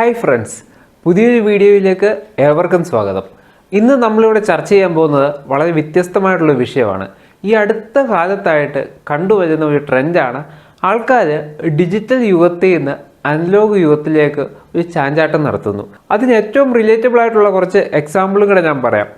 Hi friends, പുതിയൊരു വീഡിയോയിലേക്ക് ഏവർക്കും സ്വാഗതം. ഇന്ന് നമ്മളിവിടെ ചർച്ച ചെയ്യാൻ പോകുന്നത് വളരെ വ്യത്യസ്തമായിട്ടുള്ള വിഷയമാണ്. ഈ അടുത്ത കാലത്തായിട്ട് കണ്ടുവരുന്ന ഒരു ട്രെൻഡാണ് ആൾക്കാർ ഡിജിറ്റൽ യുഗത്തിൽ നിന്ന് അനലോഗ് യുഗത്തിലേക്ക് ഒരു ചാഞ്ചാട്ടം നടത്തുന്നു. അതിന് ഏറ്റവും റിലേറ്റബിൾ ആയിട്ടുള്ള കുറച്ച് എക്സാമ്പിളും കൂടെ ഞാൻ പറയാം.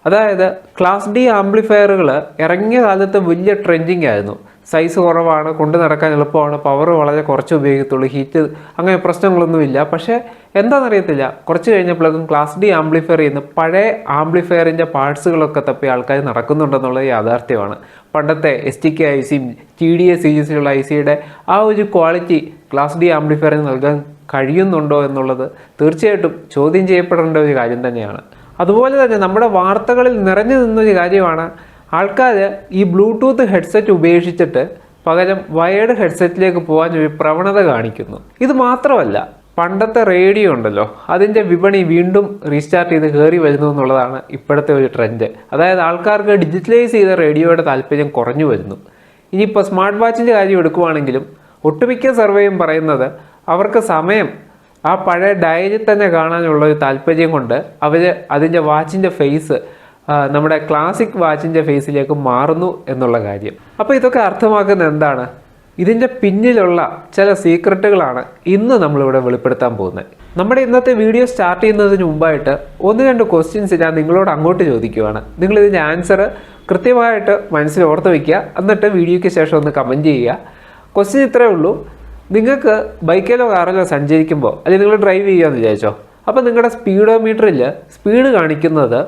അതായത് ക്ലാസ് ഡി ആംപ്ലിഫയറുകൾ ഇറങ്ങിയ കാലത്ത് വലിയ ട്രെൻഡിങ് ആയിരുന്നു. സൈസ് കുറവാണ്, കൊണ്ട് നടക്കാൻ എളുപ്പമാണ്, പവർ വളരെ കുറച്ച് ഉപയോഗിക്കത്തുള്ളൂ, ഹീറ്റ് അങ്ങനെ പ്രശ്നങ്ങളൊന്നുമില്ല. പക്ഷേ എന്താണെന്നറിയത്തില്ല, കുറച്ച് കഴിഞ്ഞപ്പോഴേക്കും ക്ലാസ് ഡി ആംപ്ലിഫയർ ചെയ്യുന്ന പഴയ ആംപ്ലിഫയറിൻ്റെ പാർട്സുകളൊക്കെ തപ്പി ആൾക്കാർ നടക്കുന്നുണ്ടെന്നുള്ളത് യാഥാർത്ഥ്യമാണ്. പണ്ടത്തെ STK ICയും TDA സീരീസിലുള്ള ICയുടെ ആ ഒരു ക്വാളിറ്റി ക്ലാസ് ഡി ആംപ്ലിഫയറിന് നൽകാൻ കഴിയുന്നുണ്ടോ എന്നുള്ളത് തീർച്ചയായിട്ടും ചോദ്യം ചെയ്യപ്പെടേണ്ട ഒരു കാര്യം തന്നെയാണ്. അതുപോലെ തന്നെ നമ്മുടെ വാർത്തകളിൽ നിറഞ്ഞു നിന്നൊരു കാര്യമാണ് ആൾക്കാർ ഈ ബ്ലൂടൂത്ത് ഹെഡ്സെറ്റ് ഉപേക്ഷിച്ചിട്ട് പകരം വയേർഡ് ഹെഡ്സെറ്റിലേക്ക് പോകാൻ ഒരു പ്രവണത കാണിക്കുന്നു. ഇത് മാത്രമല്ല, പണ്ടത്തെ റേഡിയോ ഉണ്ടല്ലോ, അതിൻ്റെ വിപണി വീണ്ടും റീസ്റ്റാർട്ട് ചെയ്ത് കയറി വരുന്നു എന്നുള്ളതാണ് ഇപ്പോഴത്തെ ഒരു ട്രെൻഡ്. അതായത് ആൾക്കാർക്ക് ഡിജിറ്റലൈസ് ചെയ്ത റേഡിയോയുടെ താല്പര്യം കുറഞ്ഞു വരുന്നു. ഇനിയിപ്പോൾ സ്മാർട്ട് വാച്ചിൻ്റെ കാര്യം എടുക്കുവാണെങ്കിലും ഒട്ടുമിക്ക സർവേയും പറയുന്നത് അവർക്ക് സമയം ആ പഴയ ഡയറി തന്നെ കാണാനുള്ള ഒരു താല്പര്യം കൊണ്ട് അവർ അതിൻ്റെ വാച്ചിൻ്റെ ഫേസ് നമ്മുടെ ക്ലാസിക് വാച്ചിൻ്റെ ഫേസിലേക്ക് മാറുന്നു എന്നുള്ള കാര്യം. അപ്പോൾ ഇതൊക്കെ അർത്ഥമാക്കുന്നത് എന്താണ്? ഇതിൻ്റെ പിന്നിലുള്ള ചില സീക്രട്ടുകളാണ് ഇന്ന് നമ്മളിവിടെ വെളിപ്പെടുത്താൻ പോകുന്നത്. നമ്മുടെ ഇന്നത്തെ വീഡിയോ സ്റ്റാർട്ട് ചെയ്യുന്നതിന് മുമ്പായിട്ട് 1-2 ക്വസ്റ്റ്യൻസ് ഞാൻ നിങ്ങളോട് അങ്ങോട്ട് ചോദിക്കുകയാണ്. നിങ്ങളിതിൻ്റെ ആൻസർ കൃത്യമായിട്ട് മനസ്സിൽ ഓർത്ത് വയ്ക്കുക. എന്നിട്ട് വീഡിയോയ്ക്ക് ശേഷം ഒന്ന് കമൻറ്റ് ചെയ്യുക. ക്വസ്റ്റ്യൻ ഇത്രയേ ഉള്ളൂ. നിങ്ങൾക്ക് ബൈക്കിലോ കാറിലോ സഞ്ചരിക്കുമ്പോൾ, അല്ലെങ്കിൽ നിങ്ങൾ ഡ്രൈവ് ചെയ്യുകയെന്ന് വിചാരിച്ചോ, അപ്പോൾ നിങ്ങളുടെ സ്പീഡോമീറ്ററിൽ സ്പീഡ് കാണിക്കുന്നത്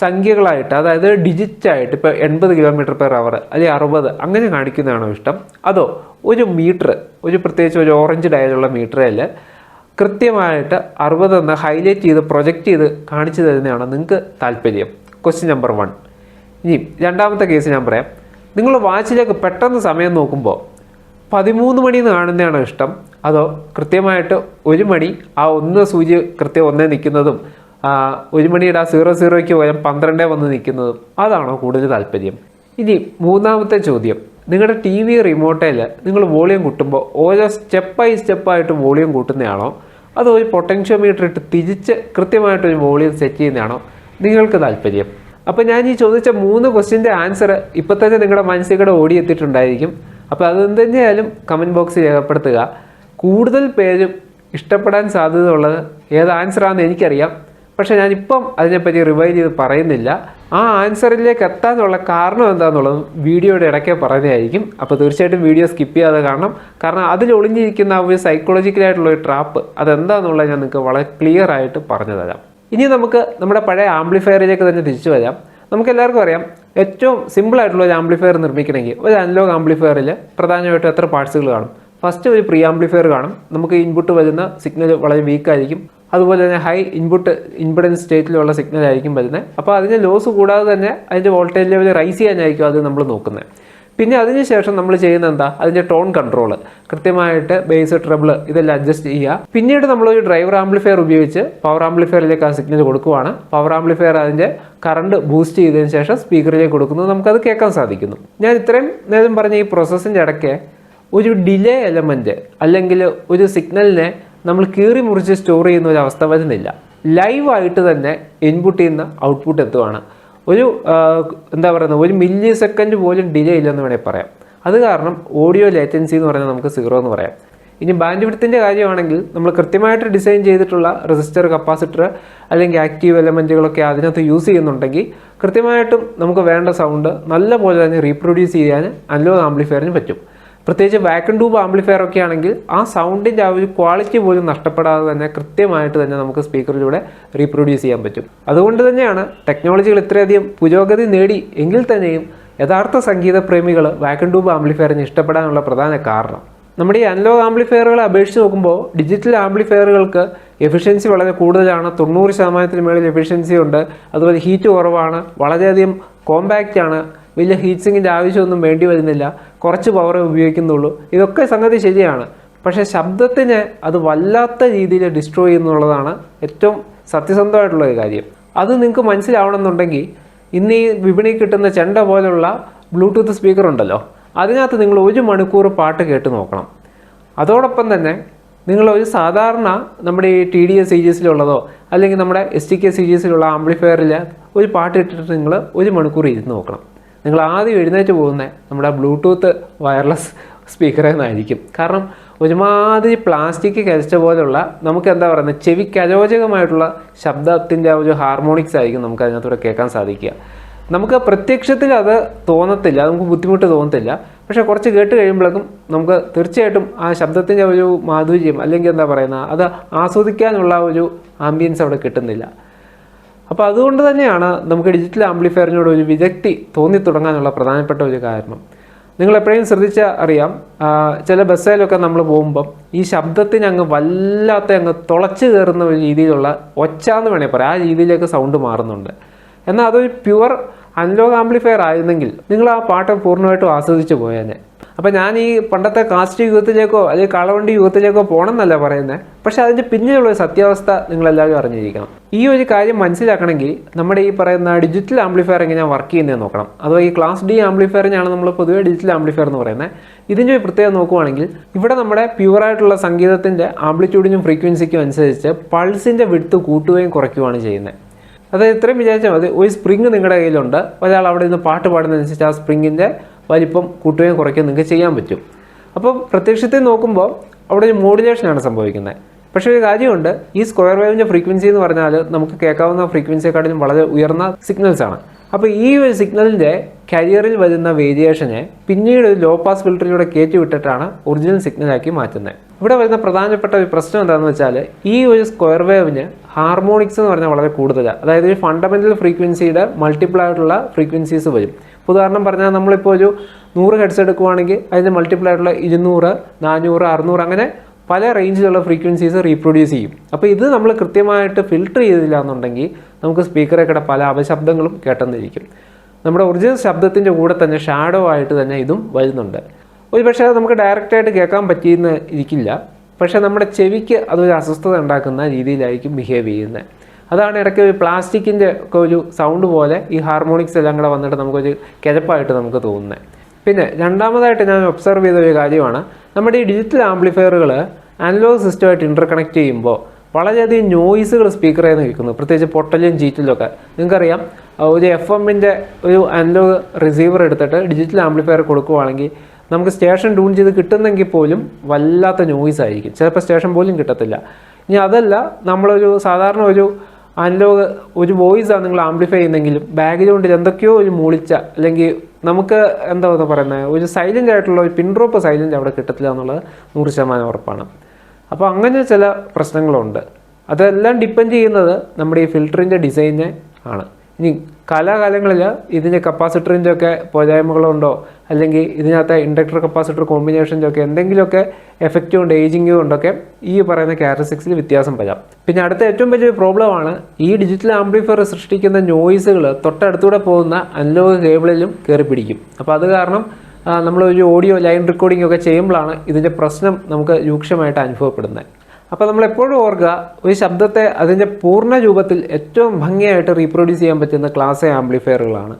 സംഖ്യകളായിട്ട്, അതായത് ഡിജിറ്റായിട്ട്, ഇപ്പോൾ 80 km/h അല്ലെങ്കിൽ 60 അങ്ങനെ കാണിക്കുന്നതാണോ ഇഷ്ടം? അതോ ഒരു മീറ്റർ, പ്രത്യേകിച്ച് ഒരു ഓറഞ്ച് ഡയലുള്ള മീറ്ററിൽ കൃത്യമായിട്ട് 60 എന്ന് ഹൈലൈറ്റ് ചെയ്ത് പ്രൊജക്റ്റ് ചെയ്ത് കാണിച്ചു തരുന്നതാണോ നിങ്ങൾക്ക് താല്പര്യം? Question number 1. ഇനി രണ്ടാമത്തെ കേസ് ഞാൻ പറയാം. നിങ്ങൾ വാച്ചിലേക്ക് പെട്ടെന്ന് സമയം നോക്കുമ്പോൾ 13 മണിന്ന് കാണുന്നതാണോ ഇഷ്ടം? അതോ കൃത്യമായിട്ട് 1 മണി, ആ 1 സൂചി കൃത്യം 1 നിൽക്കുന്നതും 1 മണിയുടെ ആ 00ക്ക് പോയാൽ 12 വന്ന് നിൽക്കുന്നതും അതാണോ കൂടുതൽ താല്പര്യം? ഇനി മൂന്നാമത്തെ ചോദ്യം, നിങ്ങളുടെ TV റിമോട്ടിൽ നിങ്ങൾ വോളിയം കൂട്ടുമ്പോൾ ഓരോ സ്റ്റെപ്പായിട്ട് വോളിയം കൂട്ടുന്നതാണോ, അതോ ഒരു പൊട്ടൻഷ്യോമീറ്റർ ഇട്ട് തിരിച്ച് കൃത്യമായിട്ടൊരു വോളിയം സെറ്റ് ചെയ്യുന്നതാണോ നിങ്ങൾക്ക് താല്പര്യം? അപ്പോൾ ഞാൻ ഈ ചോദിച്ച 3 ക്വസ്റ്റ്യൻ്റെ ആൻസർ ഇപ്പോൾ തന്നെ നിങ്ങളുടെ മനസ്സിൽ കൂടെ ഓടിയെത്തിയിട്ടുണ്ടായിരിക്കും. അപ്പോൾ അതെന്ത് തന്നെയായാലും കമൻറ്റ് ബോക്സിൽ രേഖപ്പെടുത്തുക. കൂടുതൽ പേരും ഇഷ്ടപ്പെടാൻ സാധ്യതയുള്ളത് ഏത് ആൻസറാണെന്ന് എനിക്കറിയാം, പക്ഷേ ഞാനിപ്പം അതിനെപ്പറ്റി റിവൈൽ ചെയ്ത് പറയുന്നില്ല. ആ ആൻസറിലേക്ക് എത്താനുള്ള കാരണം എന്താണെന്നുള്ളത് വീഡിയോയുടെ ഇടയ്ക്ക് പറയുന്നതായിരിക്കും. അപ്പോൾ തീർച്ചയായിട്ടും വീഡിയോ സ്കിപ്പ് ചെയ്യാതെ കാണണം. കാരണം അതിൽ ഒളിഞ്ഞിരിക്കുന്ന ആ ഒരു സൈക്കോളജിക്കലായിട്ടുള്ള ഒരു ട്രാപ്പ് അതെന്താണെന്നുള്ളത് ഞാൻ നിങ്ങൾക്ക് വളരെ ക്ലിയർ ആയിട്ട് പറഞ്ഞു തരാം. ഇനി നമുക്ക് നമ്മുടെ പഴയ ആംപ്ലിഫയറിലേക്ക് തന്നെ തിരിച്ചു വരാം. നമുക്കെല്ലാവർക്കും അറിയാം, ഏറ്റവും സിമ്പിളായിട്ടുള്ള ഒരു ആംപ്ലിഫയർ നിർമ്മിക്കണമെങ്കിൽ ഒരു അനലോഗ് ആംപ്ലിഫയറിൽ പ്രധാനമായിട്ടും എത്ര പാർട്സുകൾ കാണും? ഫസ്റ്റ് ഒരു പ്രീ ആംപ്ലിഫയർ കാണും. നമുക്ക് ഇൻപുട്ട് വരുന്ന സിഗ്നൽ വളരെ വീക്കായിരിക്കും. അതുപോലെ തന്നെ ഹൈ ഇൻപുഡൻസ് സ്റ്റേറ്റിലുള്ള സിഗ്നൽ ആയിരിക്കും വരുന്നത്. അപ്പോൾ അതിന് ലോസ് കൂടാതെ തന്നെ അതിൻ്റെ വോൾട്ടേജ് ലെവൽ റൈസ് ചെയ്യാനായിരിക്കും അത് നമ്മൾ നോക്കുന്നത്. പിന്നെ അതിനുശേഷം നമ്മൾ ചെയ്യുന്ന എന്താ, അതിൻ്റെ ടോൺ കൺട്രോൾ, കൃത്യമായിട്ട് ബേസ്, ട്രബിൾ ഇതെല്ലാം അഡ്ജസ്റ്റ് ചെയ്യുക. പിന്നീട് നമ്മളൊരു ഡ്രൈവർ ആംപ്ലിഫയർ ഉപയോഗിച്ച് പവർ ആംപ്ലിഫയറിലേക്ക് ആ സിഗ്നൽ കൊടുക്കുകയാണ്. പവർ ആംപ്ലിഫയർ അതിൻ്റെ കറണ്ട് ബൂസ്റ്റ് ചെയ്തതിന് ശേഷം സ്പീക്കറിലേക്ക് കൊടുക്കുന്നത് നമുക്കത് കേൾക്കാൻ സാധിക്കുന്നു. ഞാൻ ഇത്രയും നേരം പറഞ്ഞ ഈ പ്രോസസ്സിൻ്റെ ഇടയ്ക്ക് ഒരു ഡിലേ എലമെൻറ്റ് അല്ലെങ്കിൽ ഒരു സിഗ്നലിനെ നമ്മൾ കീറി മുറിച്ച് സ്റ്റോർ ചെയ്യുന്ന ഒരു അവസ്ഥ വരുന്നില്ല. ലൈവായിട്ട് തന്നെ ഇൻപുട്ടിൽ നിന്ന് ഔട്ട്പുട്ട് എത്തുവാണ്. ഒരു ഒരു മില്ലി സെക്കൻഡ് പോലും ഡിലേ ഇല്ലെന്ന് വേണമെങ്കിൽ പറയാം. അത് കാരണം ഓഡിയോ ലേറ്റൻസി എന്ന് പറയുന്നത് നമുക്ക് 0 എന്ന് പറയാം. ഇനി ബാൻഡ് വിഡ്ത്തിൻ്റെ കാര്യമാണെങ്കിൽ നമ്മൾ കൃത്യമായിട്ട് ഡിസൈൻ ചെയ്തിട്ടുള്ള റെസിസ്റ്റർ, കപ്പാസിറ്റർ അല്ലെങ്കിൽ ആക്റ്റീവ് എലമെൻറ്റുകളൊക്കെ അതിനകത്ത് യൂസ് ചെയ്യുന്നുണ്ടെങ്കിൽ കൃത്യമായിട്ടും നമുക്ക് വേണ്ട സൗണ്ട് നല്ല പോലെ തന്നെ റീപ്രൊഡ്യൂസ് ചെയ്യാൻ അനലോഗ് ആംപ്ലിഫയറിന് പറ്റും. പ്രത്യേകിച്ച് വാക്വം ട്യൂബ് ആംപ്ലിഫയർ ഒക്കെ ആണെങ്കിൽ ആ സൗണ്ടിൻ്റെ ആ ഒരു ക്വാളിറ്റി പോലും നഷ്ടപ്പെടാതെ തന്നെ കൃത്യമായിട്ട് തന്നെ നമുക്ക് സ്പീക്കറിലൂടെ റീപ്രൊഡ്യൂസ് ചെയ്യാൻ പറ്റും. അതുകൊണ്ട് തന്നെയാണ് ടെക്നോളജികൾ ഇത്രയധികം പുരോഗതി നേടി എങ്കിൽ തന്നെയും യഥാർത്ഥ സംഗീത പ്രേമികൾ വാക്വം ട്യൂബ് ആംപ്ലിഫയറിന് ഇഷ്ടപ്പെടാനുള്ള പ്രധാന കാരണം. നമ്മുടെ ഈ അനലോഗ് ആംപ്ലിഫയറുകളെ അപേക്ഷിച്ച് നോക്കുമ്പോൾ ഡിജിറ്റൽ ആംപ്ലിഫയറുകൾക്ക് എഫിഷ്യൻസി വളരെ കൂടുതലാണ്. 90% മേളിൽ എഫിഷ്യൻസി ഉണ്ട്. അതുപോലെ ഹീറ്റ് കുറവാണ്, വളരെയധികം കോമ്പാക്റ്റ് ആണ്, വലിയ ഹീറ്റ് സിങ്കിൻ്റെ ആവശ്യമൊന്നും വേണ്ടി വരുന്നില്ല, കുറച്ച് പവറേ ഉപയോഗിക്കുന്നുള്ളൂ. ഇതൊക്കെ സംഗതി ശരിയാണ്. പക്ഷേ ശബ്ദത്തിനെ അത് വല്ലാത്ത രീതിയിൽ ഡിസ്ട്രോയ് ചെയ്യുന്നുള്ളതാണ് ഏറ്റവും സത്യസന്ധമായിട്ടുള്ള ഒരു കാര്യം. അത് നിങ്ങൾക്ക് മനസ്സിലാവണമെന്നുണ്ടെങ്കിൽ ഇന്ന് ഈ വിപണി കിട്ടുന്ന ചെണ്ട പോലുള്ള ബ്ലൂടൂത്ത് സ്പീക്കർ ഉണ്ടല്ലോ, അതിനകത്ത് നിങ്ങൾ 1 മണിക്കൂർ പാട്ട് കേട്ട് നോക്കണം. അതോടൊപ്പം തന്നെ നിങ്ങളൊരു സാധാരണ നമ്മുടെ ഈ TDS സീരീസിലുള്ളതോ അല്ലെങ്കിൽ നമ്മുടെ STK സീരീസിലുള്ള ആംപ്ലിഫയറിൽ ഒരു പാട്ട് ഇട്ടിട്ട് നിങ്ങൾ 1 മണിക്കൂർ ഇരുന്ന് നോക്കണം. നിങ്ങൾ ആദ്യം എഴുന്നേറ്റ് പോകുന്നത് നമ്മുടെ ബ്ലൂടൂത്ത് വയർലെസ് സ്പീക്കറിൽ നിന്നായിരിക്കും. കാരണം ഒരുമാതിരി പ്ലാസ്റ്റിക് കഴിച്ച പോലുള്ള നമുക്ക് എന്താ പറയുന്നത് ചെവിക്ക് അരോചകമായിട്ടുള്ള ശബ്ദത്തിൻ്റെ ഒരു ഹാർമോണിക്സ് ആയിരിക്കും നമുക്ക് അതിനകത്തൂടെ കേൾക്കാൻ സാധിക്കുക. നമുക്ക് പ്രത്യക്ഷത്തിൽ അത് തോന്നത്തില്ല, നമുക്ക് ബുദ്ധിമുട്ട് തോന്നത്തില്ല. പക്ഷേ കുറച്ച് കേട്ട് കഴിയുമ്പോഴേക്കും നമുക്ക് തീർച്ചയായിട്ടും ആ ശബ്ദത്തിൻ്റെ ഒരു മാധുര്യം അല്ലെങ്കിൽ എന്താ പറയുന്നത് അത് ആസ്വദിക്കാനുള്ള ഒരു ആംബിയൻസ് അവിടെ കിട്ടുന്നില്ല. അപ്പോൾ അതുകൊണ്ട് തന്നെയാണ് നമുക്ക് ഡിജിറ്റൽ ആംപ്ലിഫയറിനോട് ഒരു വിരക്തി തോന്നി തുടങ്ങാനുള്ള പ്രധാനപ്പെട്ട ഒരു കാരണം. നിങ്ങൾ എപ്പോഴും ശ്രദ്ധിച്ചാൽ അറിയാം, ചില ബസ്സിലൊക്കെ നമ്മൾ പോകുമ്പം ഈ ശബ്ദത്തിന് അങ്ങ് വല്ലാത്ത അങ്ങ് തുളച്ച് കയറുന്ന ഒരു രീതിയിലുള്ള ഒച്ചാന്ന് വേണേൽ പറയാം, ആ രീതിയിലേക്ക് സൗണ്ട് മാറുന്നുണ്ട്. എന്നാൽ അതൊരു പ്യുവർ അനലോഗ് ആംപ്ലിഫയർ ആയിരുന്നെങ്കിൽ നിങ്ങൾ ആ പാട്ട് പൂർണ്ണമായിട്ടും ആസ്വദിച്ച് പോയേനെ. അപ്പോൾ ഞാൻ ഈ പണ്ടത്തെ കാസ്റ്റ് യുഗത്തിലേക്കോ അല്ലെങ്കിൽ കളവണ്ടി യുഗത്തിലേക്കോ പോകണം എന്നല്ല പറയുന്നത്, പക്ഷേ അതിൻ്റെ പിന്നിലുള്ള സത്യാവസ്ഥ നിങ്ങളെല്ലാവരും അറിഞ്ഞിരിക്കണം. ഈ ഒരു കാര്യം മനസ്സിലാക്കണമെങ്കിൽ നമ്മുടെ ഈ പറയുന്ന ഡിജിറ്റൽ ആംപ്ലിഫയർ എങ്ങനെയാണ് വർക്ക് ചെയ്യുന്നത് നോക്കണം. അഥവാ ഈ ക്ലാസ് D ആംപ്ലിഫയറിനാണ് നമ്മൾ പൊതുവേ ഡിജിറ്റൽ ആംപ്ലിഫയർ എന്ന് പറയുന്നത്. ഇതിൻ്റെ ഒരു പ്രത്യേകം നോക്കുവാണെങ്കിൽ ഇവിടെ നമ്മുടെ പ്യുവറായിട്ടുള്ള സംഗീതത്തിൻ്റെ ആംപ്ലിറ്റ്യൂഡിനും ഫ്രീക്വൻസിക്കും അനുസരിച്ച് പൾസിൻ്റെ വിഡ്ത്ത് കൂട്ടുകയും കുറയ്ക്കുകയാണ് ചെയ്യുന്നത്. അതായത് ഇത്രയും വിചാരിച്ചാൽ മതി, ഒരു സ്പ്രിങ് നിങ്ങളുടെ കയ്യിലുണ്ട്, ഒരാൾ അവിടെ നിന്ന് പാട്ട് പാടുന്നതനുസരിച്ച് ആ സ്പ്രിങ്ങിൻ്റെ വലിപ്പം കൂട്ടുകയും കുറയ്ക്കുകയും നിങ്ങൾക്ക് ചെയ്യാൻ പറ്റും. അപ്പം പ്രത്യക്ഷത്തിൽ നോക്കുമ്പോൾ അവിടെ ഒരു മോഡുലേഷനാണ് സംഭവിക്കുന്നത്. പക്ഷേ ഒരു കാര്യമുണ്ട്, ഈ സ്ക്വയർ വേവിൻ്റെ ഫ്രീക്വൻസി എന്ന് പറഞ്ഞാൽ നമുക്ക് കേൾക്കാവുന്ന ഫ്രീക്വൻസിയെക്കാട്ടിലും വളരെ ഉയർന്ന സിഗ്നൽസാണ്. അപ്പോൾ ഈ ഒരു സിഗ്നലിൻ്റെ കരിയറിൽ വരുന്ന വേരിയേഷനെ പിന്നീട് ഒരു ലോ പാസ് ഫിൽറ്ററിലൂടെ കയറ്റി വിട്ടിട്ടാണ് ഒറിജിനൽ സിഗ്നലാക്കി മാറ്റുന്നത്. ഇവിടെ വരുന്ന പ്രധാനപ്പെട്ട ഒരു പ്രശ്നം എന്താണെന്ന് വെച്ചാൽ ഈ ഒരു സ്ക്വയർ വേവിന് ഹാർമോണിക്സ് എന്ന് പറഞ്ഞാൽ വളരെ കൂടുതലാണ്. അതായത് ഒരു ഫണ്ടമെൻ്റൽ ഫ്രീക്വൻസിയുടെ മൾട്ടിപ്പിൾ ആയിട്ടുള്ള ഫ്രീക്വൻസീസ് വരും. ഉദാഹരണം പറഞ്ഞാൽ നമ്മളിപ്പോൾ ഒരു 100 ഹെഡ്സ് എടുക്കുവാണെങ്കിൽ അതിൻ്റെ മൾട്ടിപ്പിൾ ആയിട്ടുള്ള 200, 400, 600 അങ്ങനെ പല റേഞ്ചിലുള്ള ഫ്രീക്വൻസീസ് റീപ്രൊഡ്യൂസ് ചെയ്യും. അപ്പോൾ ഇത് നമ്മൾ കൃത്യമായിട്ട് ഫിൽട്ടർ ചെയ്തില്ല എന്നുണ്ടെങ്കിൽ നമുക്ക് സ്പീക്കറൊക്കെ പല അപശബ്ദങ്ങളും കേട്ടെന്നിരിക്കും. നമ്മുടെ ഒറിജിനൽ ശബ്ദത്തിൻ്റെ കൂടെ തന്നെ ഷാഡോ ആയിട്ട് തന്നെ ഇതും വരുന്നുണ്ട്. ഒരു പക്ഷേ അത് നമുക്ക് ഡയറക്റ്റായിട്ട് കേൾക്കാൻ പറ്റിയെന്ന് ഇരിക്കില്ല, പക്ഷേ നമ്മുടെ ചെവിക്ക് അതൊരു അസ്വസ്ഥത ഉണ്ടാക്കുന്ന രീതിയിലായിരിക്കും ബിഹേവ് ചെയ്യുന്നത്. അതാണ് ഇടയ്ക്ക് ഒരു പ്ലാസ്റ്റിക്കിൻ്റെ ഒക്കെ ഒരു സൗണ്ട് പോലെ ഈ ഹാർമോണിക്സ് എല്ലാം കൂടെ വന്നിട്ട് നമുക്കൊരു കിഴപ്പായിട്ട് നമുക്ക് തോന്നുന്നത്. പിന്നെ രണ്ടാമതായിട്ട് ഞാൻ ഒബ്സർവ് ചെയ്ത ഒരു കാര്യമാണ്, നമ്മുടെ ഈ ഡിജിറ്റൽ ആംപ്ലിഫയറുകൾ അനലോഗ് സിസ്റ്റമായിട്ട് ഇൻ്റർകണക്ട് ചെയ്യുമ്പോൾ വളരെയധികം നോയ്സുകൾ സ്പീക്കറിൽ നിന്ന് കേൾക്കുന്നു, പ്രത്യേകിച്ച് പൊട്ടലും ചീറ്റലൊക്കെ. നിങ്ങൾക്കറിയാം, ഒരു FM-ൻ്റെ ഒരു അനലോഗ് റിസീവർ എടുത്തിട്ട് ഡിജിറ്റൽ ആംപ്ലിഫയർ കൊടുക്കുവാണെങ്കിൽ നമുക്ക് സ്റ്റേഷൻ ട്യൂൺ ചെയ്ത് കിട്ടുന്നെങ്കിൽ പോലും വല്ലാത്ത നോയ്സ് ആയിരിക്കും, ചിലപ്പോൾ സ്റ്റേഷൻ പോലും കിട്ടത്തില്ല. ഇനി അതല്ല, നമ്മളൊരു സാധാരണ ഒരു അനലോഗ് ഒരു വോയിസാണ് നിങ്ങൾ ആംപ്ലിഫൈ ചെയ്യുന്നെങ്കിലും ബാക്ക്ഗ്രൗണ്ടിൽ എന്തൊക്കെയോ ഒരു മൂളിച്ച അല്ലെങ്കിൽ നമുക്ക് എന്താ പറയുന്നത് ഒരു സൈലൻ്റ് ആയിട്ടുള്ള ഒരു പിൻഡ്രോപ്പ് സൈലൻ്റ് അവിടെ കിട്ടത്തില്ല എന്നുള്ളത് 100% ഉറപ്പാണ്. അപ്പോൾ അങ്ങനെ ചില പ്രശ്നങ്ങളുണ്ട്. അതെല്ലാം ഡിപ്പെൻഡ് ചെയ്യുന്നത് നമ്മുടെ ഈ ഫിൽറ്ററിൻ്റെ ഡിസൈനെ ആണ്. ഇനി കാലാകാലങ്ങളിൽ ഇതിൻ്റെ കപ്പാസിറ്ററിൻ്റെ ഒക്കെ പോരായ്മകളുണ്ടോ അല്ലെങ്കിൽ ഇതിനകത്തെ ഇൻഡക്ടർ കപ്പാസിറ്റർ കോമ്പിനേഷൻ്റെ ഒക്കെ എന്തെങ്കിലുമൊക്കെ എഫക്റ്റ് കൊണ്ട് ഏജിങ് കൊണ്ടൊക്കെ ഈ പറയുന്ന ക്യാരക്ടറിസ്റ്റിക്സിൽ വ്യത്യാസം വരാം. പിന്നെ അടുത്ത ഏറ്റവും വലിയ പ്രോബ്ലമാണ് ഈ ഡിജിറ്റൽ ആംപ്ലിഫയർ സൃഷ്ടിക്കുന്ന നോയ്സുകൾ തൊട്ടടുത്തൂടെ പോകുന്ന അനലോഗ് കേബിളിലും കയറി പിടിക്കും. അപ്പോൾ അത് കാരണം നമ്മളൊരു ഓഡിയോ ലൈൻ റെക്കോർഡിംഗ് ഒക്കെ ചെയ്യുമ്പോഴാണ് ഇതിൻ്റെ പ്രശ്നം നമുക്ക് രൂക്ഷമായിട്ട് അനുഭവപ്പെടുന്നത്. അപ്പോൾ നമ്മളെപ്പോഴും ഓർക്കുക, ഒരു ശബ്ദത്തെ അതിൻ്റെ പൂർണ്ണ രൂപത്തിൽ ഏറ്റവും ഭംഗിയായിട്ട് റീപ്രൊഡ്യൂസ് ചെയ്യാൻ പറ്റുന്ന ക്ലാസ് എ ആംപ്ലിഫയറുകളാണ്.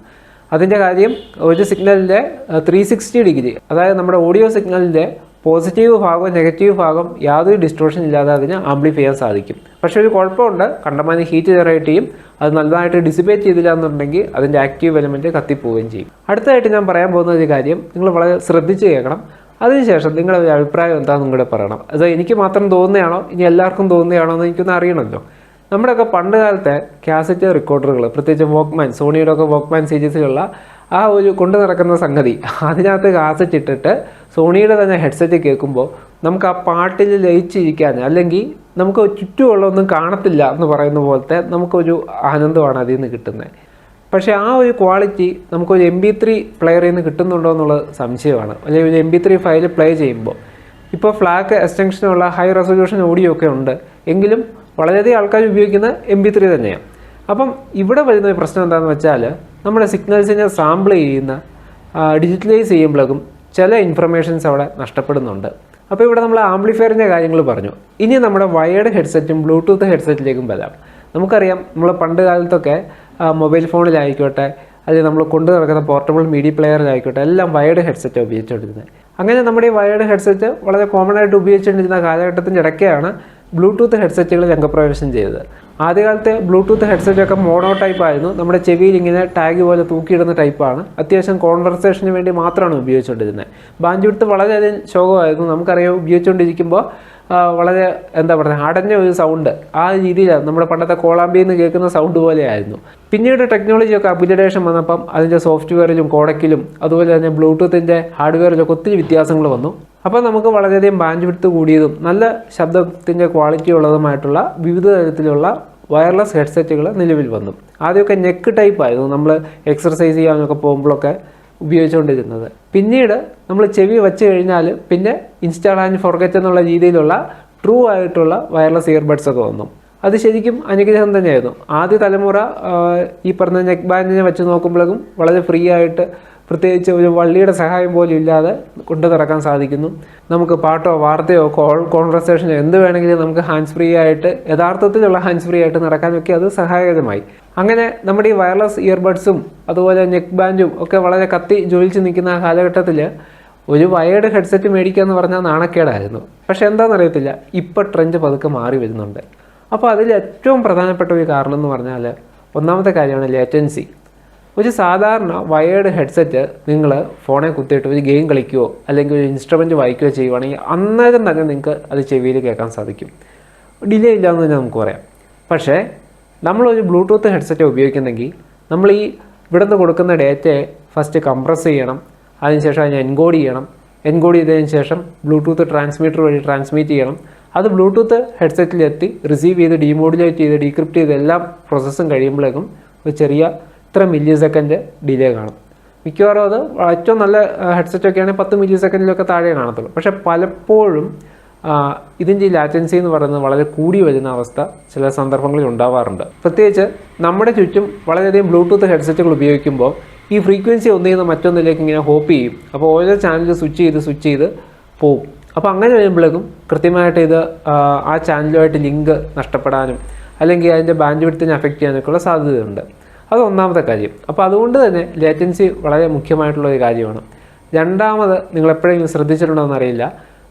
അതിൻ്റെ കാര്യം ഒരു സിഗ്നലിൻ്റെ 360 ഡിഗ്രി, അതായത് നമ്മുടെ ഓഡിയോ സിഗ്നലിൻ്റെ പോസിറ്റീവ് ഭാഗവും നെഗറ്റീവ് ഭാഗം യാതൊരു ഡിസ്ട്രോഷൻ ഇല്ലാതെ അതിന് ആംപ്ലിഫൈ ചെയ്യാൻ സാധിക്കും. പക്ഷേ ഒരു കുഴപ്പമുണ്ട്, കണ്ടമാനം ഹീറ്റ് ജനറേറ്റ് ചെയ്യും. അത് നല്ലതായിട്ട് ഡിസിപ്പേറ്റ് ചെയ്തില്ല എന്നുണ്ടെങ്കിൽ അതിൻ്റെ ആക്റ്റീവ് എലമെൻറ്റ് കത്തിപ്പോവുകയും ചെയ്യും. അടുത്തതായിട്ട് ഞാൻ പറയാൻ പോകുന്ന ഒരു കാര്യം നിങ്ങൾ വളരെ ശ്രദ്ധിച്ച് കേൾക്കണം. അതിനുശേഷം നിങ്ങളുടെ ഒരു അഭിപ്രായം എന്താണെന്നും കൂടെ പറയണം. അത് എനിക്ക് മാത്രം തോന്നുകയാണോ ഇനി എല്ലാവർക്കും തോന്നുകയാണോ എന്ന് എനിക്കൊന്ന് അറിയണമല്ലോ. നമ്മുടെയൊക്കെ പണ്ട് കാലത്തെ കാസറ്റ് റെക്കോർഡറുകൾ, പ്രത്യേകിച്ച് വോക്ക്മാൻ, സോണിയുടെ ഒക്കെ വോക്ക്മാൻ സീരീസിലുള്ള ആ ഒരു കൊണ്ടു നടക്കുന്ന സംഗതി, അതിനകത്ത് കാസറ്റ് ഇട്ടിട്ട് സോണിയുടെ തന്നെ ഹെഡ്സെറ്റ് കേൾക്കുമ്പോൾ നമുക്ക് ആ പാട്ടിൽ ലയിച്ചിരിക്കാൻ അല്ലെങ്കിൽ നമുക്ക് ചുറ്റുമുള്ളൊന്നും കാണത്തില്ല എന്ന് പറയുന്ന പോലത്തെ നമുക്കൊരു ആനന്ദമാണ് അതിൽ നിന്ന് കിട്ടുന്നത്. പക്ഷേ ആ ഒരു ക്വാളിറ്റി നമുക്കൊരു MP3 പ്ലെയറിൽ നിന്ന് കിട്ടുന്നുണ്ടോ എന്നുള്ളത് സംശയമാണ്. അല്ലെങ്കിൽ ഒരു MP3 ഫയൽ പ്ലേ ചെയ്യുമ്പോൾ ഇപ്പോൾ ഫ്ലാഗ് എക്സ്റ്റൻഷനുള്ള ഹൈ റെസൊല്യൂഷൻ ഓഡിയോ ഒക്കെ ഉണ്ട്, എങ്കിലും വളരെയധികം ആൾക്കാർ ഉപയോഗിക്കുന്ന MP3 തന്നെയാണ്. അപ്പം ഇവിടെ വരുന്ന പ്രശ്നം എന്താണെന്ന് വെച്ചാൽ നമ്മുടെ സിഗ്നൽസിനെ സാമ്പിൾ ചെയ്യുന്ന ഡിജിറ്റലൈസ് ചെയ്യുമ്പോഴേക്കും ചില ഇൻഫർമേഷൻസ് അവിടെ നഷ്ടപ്പെടുന്നുണ്ട്. അപ്പോൾ ഇവിടെ നമ്മൾ ആംപ്ലിഫയറിൻ്റെ കാര്യങ്ങൾ പറഞ്ഞു. ഇനി നമ്മുടെ വയേർഡ് ഹെഡ്സെറ്റും ബ്ലൂടൂത്ത് ഹെഡ്സെറ്റിലേക്കും വരാം. നമുക്കറിയാം, നമ്മൾ പണ്ട് കാലത്തൊക്കെ മൊബൈൽ ഫോണിലായിക്കോട്ടെ അല്ലെങ്കിൽ നമ്മൾ കൊണ്ടു നടക്കുന്ന പോർട്ടബിൾ മീഡിയ പ്ലെയറിലായിക്കോട്ടെ എല്ലാം വയേർഡ് ഹെഡ്സെറ്റ് ഉപയോഗിച്ചുകൊണ്ടിരുന്നത്. അങ്ങനെ നമ്മുടെ ഈ വയേർഡ് ഹെഡ്സെറ്റ് വളരെ കോമൺ ആയിട്ട് ഉപയോഗിച്ചുകൊണ്ടിരുന്ന കാലഘട്ടത്തിൻ്റെ ഇടയ്ക്കാണ് ബ്ലൂടൂത്ത് ഹെഡ്സെറ്റുകൾ രംഗപ്രവേശം ചെയ്തത്. ആദ്യകാലത്തെ ബ്ലൂടൂത്ത് ഹെഡ്സെറ്റൊക്കെ മോണോ ടൈപ്പ് ആയിരുന്നു. നമ്മുടെ ചെവിയിൽ ഇങ്ങനെ ടാഗ് പോലെ തൂക്കിയിടുന്ന ടൈപ്പാണ്. അത്യാവശ്യം കോൺവെർസേഷന് വേണ്ടി മാത്രമാണ് ഉപയോഗിച്ചുകൊണ്ടിരുന്നത്. ബാൻഡ് വിഡ്ത്ത് വളരെയധികം ശോകമായിരുന്നു. നമുക്കറിയാം, ഉപയോഗിച്ചുകൊണ്ടിരിക്കുമ്പോൾ വളരെ എന്താ പറയുക, അടഞ്ഞ ഒരു സൗണ്ട്, ആ രീതിയിലാണ് നമ്മുടെ പണ്ടത്തെ കോളാമ്പിയിൽ നിന്ന് കേൾക്കുന്ന സൗണ്ട് പോലെയായിരുന്നു. പിന്നീട് ടെക്നോളജിയൊക്കെ അപ്ഗ്രേഡേഷൻ വന്നപ്പം അതിൻ്റെ സോഫ്റ്റ്വെയറിലും കോഡക്കിലും അതുപോലെ തന്നെ ബ്ലൂടൂത്തിൻ്റെ ഹാർഡ്വെയറിലൊക്കെ ഒത്തിരി വ്യത്യാസങ്ങൾ വന്നു. അപ്പോൾ നമുക്ക് വളരെയധികം ബാൻഡ് വിഡ്ത്ത് കൂടിയതും നല്ല ശബ്ദത്തിൻ്റെ ക്വാളിറ്റി ഉള്ളതുമായിട്ടുള്ള വിവിധ തരത്തിലുള്ള വയർലെസ് ഹെഡ്സെറ്റുകൾ നിലവിൽ വന്നു. ആദ്യമൊക്കെ നെക്ക് ടൈപ്പായിരുന്നു നമ്മൾ എക്സർസൈസ് ചെയ്യാനൊക്കെ പോകുമ്പോഴൊക്കെ ഉപയോഗിച്ചുകൊണ്ടിരുന്നത്. പിന്നീട് നമ്മൾ ചെവി വെച്ച് കഴിഞ്ഞാൽ പിന്നെ ഇൻസ്റ്റാൾ ആൻഡ് ഫോർഗെറ്റ് എന്നുള്ള രീതിയിലുള്ള ട്രൂ ആയിട്ടുള്ള വയർലെസ് ഇയർബഡ്സൊക്കെ വന്നു. അത് ശരിക്കും അനുഗ്രഹം തന്നെയായിരുന്നു. ആദ്യ തലമുറ ഈ പറഞ്ഞ നെക്ക് ബാൻഡിനെ വെച്ച് നോക്കുമ്പോഴേക്കും വളരെ ഫ്രീ ആയിട്ട്, പ്രത്യേകിച്ച് ഒരു വള്ളിയുടെ സഹായം പോലും ഇല്ലാതെ കൊണ്ടു നടക്കാൻ സാധിക്കുന്നു. നമുക്ക് പാട്ടോ വാർത്തയോ കോൺവെർസേഷനോ എന്ത് വേണമെങ്കിലും നമുക്ക് ഹാൻഡ്സ് ഫ്രീ ആയിട്ട്, യഥാർത്ഥത്തിലുള്ള ഹാൻഡ്സ് ഫ്രീ ആയിട്ട് നടക്കാനൊക്കെ അത് സഹായകരമായി. അങ്ങനെ നമ്മുടെ ഈ വയർലെസ് ഇയർബഡ്സും അതുപോലെ നെക്ക് ബാൻഡും ഒക്കെ വളരെ കത്തി ജ്വലിച്ച് നിൽക്കുന്ന ആ കാലഘട്ടത്തിൽ ഒരു വയേർഡ് ഹെഡ്സെറ്റ് മേടിക്കുക എന്ന് പറഞ്ഞാൽ നാണക്കേടായിരുന്നു. പക്ഷെ എന്താണെന്നറിയത്തില്ല, ഇപ്പോൾ ട്രെൻഡ് പതുക്കെ മാറി വരുന്നുണ്ട്. അപ്പോൾ അതിൽ ഏറ്റവും പ്രധാനപ്പെട്ട ഒരു കാരണം എന്ന് പറഞ്ഞാൽ ഒന്നാമത്തെ കാര്യമാണ് ലേറ്റൻസി. ഒരു സാധാരണ വയേർഡ് ഹെഡ്സെറ്റ് നിങ്ങൾ ഫോണിൽ കുത്തിയിട്ട് ഒരു ഗെയിം കളിക്കുകയോ അല്ലെങ്കിൽ ഒരു ഇൻസ്ട്രുമെൻറ്റ് വായിക്കുകയോ ചെയ്യുവാണെങ്കിൽ അന്നേരം തന്നെ നിങ്ങൾക്ക് അത് ചെവിയിൽ കേൾക്കാൻ സാധിക്കും. ഡിലേ ഇല്ലയെന്ന് തന്നെ നമുക്ക് പറയാം. പക്ഷേ നമ്മളൊരു ബ്ലൂടൂത്ത് ഹെഡ്സെറ്റ് ഉപയോഗിക്കുന്നെങ്കിൽ നമ്മൾ ഈ ഇവിടുന്ന് കൊടുക്കുന്ന ഡേറ്റയെ ഫസ്റ്റ് കംപ്രസ് ചെയ്യണം, അതിനുശേഷം അതിനെ എൻകോഡ് ചെയ്യണം, എൻകോഡ് ചെയ്തതിന് ശേഷം ബ്ലൂടൂത്ത് ട്രാൻസ്മിറ്റർ വഴി ട്രാൻസ്മിറ്റ് ചെയ്യണം. അത് ബ്ലൂടൂത്ത് ഹെഡ്സെറ്റിലെത്തി റിസീവ് ചെയ്ത് ഡീമോഡുലേറ്റ് ചെയ്ത് ഡീക്രിപ്റ്റ് ചെയ്ത് എല്ലാ പ്രോസസ്സും കഴിയുമ്പോഴേക്കും ഒരു ചെറിയ ഇത്ര മില്ലി സെക്കൻഡ് ഡിലേ കാണും. മിക്കവാറും അത് ഏറ്റവും നല്ല ഹെഡ്സെറ്റൊക്കെ ആണെങ്കിൽ 10 മില്ലി സെക്കൻഡിലൊക്കെ താഴെ കാണത്തുള്ളൂ. പക്ഷേ പലപ്പോഴും ഇതിൻ്റെ ഈ ലാറ്റൻസി എന്ന് പറയുന്നത് വളരെ കൂടി വരുന്ന അവസ്ഥ ചില സന്ദർഭങ്ങളിൽ ഉണ്ടാവാറുണ്ട്. പ്രത്യേകിച്ച് നമ്മുടെ ചുറ്റും വളരെയധികം ബ്ലൂടൂത്ത് ഹെഡ്സെറ്റുകൾ ഉപയോഗിക്കുമ്പോൾ ഈ ഫ്രീക്വൻസി ഒന്നിൽ നിന്ന് മറ്റൊന്നിലേക്ക് ഇങ്ങനെ ഹോപ്പ് ചെയ്യും. അപ്പോൾ ഓരോ ചാനൽ സ്വിച്ച് ചെയ്ത് പോവും. അപ്പോൾ അങ്ങനെ വരുമ്പോഴേക്കും കൃത്യമായിട്ട് ഇത് ആ ചാനലുമായിട്ട് ലിങ്ക് നഷ്ടപ്പെടാനും അല്ലെങ്കിൽ അതിൻ്റെ ബാൻഡ് വിഡ്ത്തിനെ അഫക്റ്റ് ചെയ്യാനൊക്കെയുള്ള സാധ്യതയുണ്ട്. അത് ഒന്നാമത്തെ കാര്യം. അപ്പോൾ അതുകൊണ്ട് തന്നെ ലേറ്റൻസി വളരെ മുഖ്യമായിട്ടുള്ള ഒരു കാര്യമാണ്. രണ്ടാമത്, നിങ്ങൾ എപ്പോഴെങ്കിലും ശ്രദ്ധിച്ചിട്ടുണ്ടോ എന്നറിയില്ല,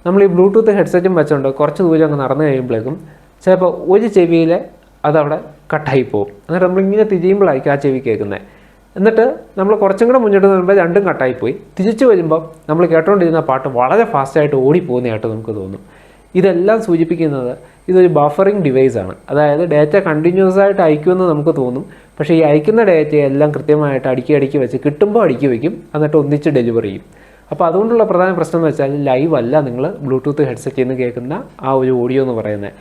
നമ്മൾ ഈ ബ്ലൂടൂത്ത് ഹെഡ്സെറ്റും വെച്ചുകൊണ്ട് കുറച്ച് ദൂരം അങ്ങ് നടന്നു കഴിയുമ്പോഴേക്കും ചിലപ്പോൾ ഒരു ചെവിയിൽ അതവിടെ കട്ടായി പോകും. എന്നിട്ട് നമ്മളിങ്ങനെ തിരിയുമ്പോഴായിരിക്കും ആ ചെവി കേൾക്കുന്നത്. എന്നിട്ട് നമ്മൾ കുറച്ചും കൂടെ മുന്നോട്ട് വരുമ്പോൾ രണ്ടും കട്ടായിപ്പോയി. തിരിച്ചു വരുമ്പോൾ നമ്മൾ കേട്ടുകൊണ്ടിരുന്ന പാട്ട് വളരെ ഫാസ്റ്റായിട്ട് ഓടിപ്പോകുന്നതായിട്ട് നമുക്ക് തോന്നും. ഇതെല്ലാം സൂചിപ്പിക്കുന്നത് ഇതൊരു ബഫറിങ് ഡിവൈസാണ്. അതായത് ഡേറ്റ കണ്ടിന്യൂസ് ആയിട്ട് അയക്കുമെന്ന് നമുക്ക് തോന്നും. പക്ഷേ ഈ അയക്കുന്ന ഡേറ്റയെല്ലാം കൃത്യമായിട്ട് അടുക്കി വെച്ച് കിട്ടുമ്പോൾ അടുക്കി വയ്ക്കും, എന്നിട്ട് ഒന്നിച്ച് ഡെലിവറി ചെയ്യും. അപ്പോൾ അതുകൊണ്ടുള്ള പ്രധാന പ്രശ്നം എന്ന് വെച്ചാൽ ലൈവ് അല്ല നിങ്ങൾ ബ്ലൂടൂത്ത് ഹെഡ്സെറ്റിൽ നിന്ന് കേൾക്കുന്ന ആ ഒരു ഓഡിയോ എന്ന് പറയുന്നത്.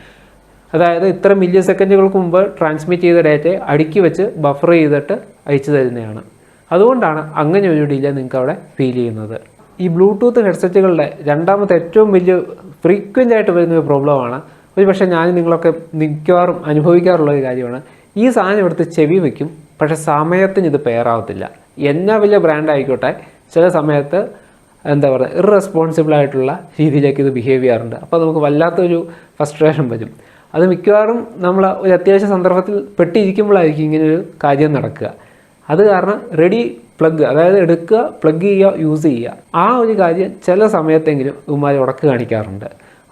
അതായത് ഇത്ര മില്ലി സെക്കൻഡുകൾക്ക് മുമ്പ് ട്രാൻസ്മിറ്റ് ചെയ്ത ഡേറ്റയെ അടുക്കി വെച്ച് ബഫർ ചെയ്തിട്ട് അയച്ചു തരുന്നതാണ്. അതുകൊണ്ടാണ് അങ്ങനെ ഒരു ഡിലേ നിങ്ങൾക്ക് അവിടെ ഫീൽ ചെയ്യുന്നത്. ഈ ബ്ലൂടൂത്ത് ഹെഡ്സെറ്റുകളുടെ രണ്ടാമത്തെ ഏറ്റവും വലിയ ഫ്രീക്വൻ്റ് ആയിട്ട് വരുന്ന ഒരു പ്രോബ്ലമാണ്, ഒരു പക്ഷേ ഞാൻ നിങ്ങളൊക്കെ മിക്കവാറും അനുഭവിക്കാറുള്ള ഒരു കാര്യമാണ്, ഈ സാധനം എടുത്ത് ചെവി വയ്ക്കും, പക്ഷേ സമയത്തിന് ഇത് പെയറാവത്തില്ല. എന്നാ വലിയ ബ്രാൻഡ് ആയിക്കോട്ടെ, ചില സമയത്ത് എന്താ പറയുക ഇറസ്പോൺസിബിളായിട്ടുള്ള രീതിയിലേക്ക് ഇത് ബിഹേവ് ചെയ്യാറുണ്ട്. അപ്പോൾ നമുക്ക് വല്ലാത്തൊരു ഫ്രസ്ട്രേഷൻ വരും. അത് മിക്കവാറും നമ്മൾ ഒരു അത്യാവശ്യ സന്ദർഭത്തിൽ പെട്ടിരിക്കുമ്പോഴായിരിക്കും ഇങ്ങനൊരു കാര്യം നടക്കുക. അത് കാരണം റെഡി പ്ലഗ്, അതായത് എടുക്കുക, പ്ലഗ് ചെയ്യുക, യൂസ് ചെയ്യുക, ആ ഒരു കാര്യം ചില സമയത്തെങ്കിലും ഇവന്മാർ ഉടക്ക് കാണിക്കാറുണ്ട്.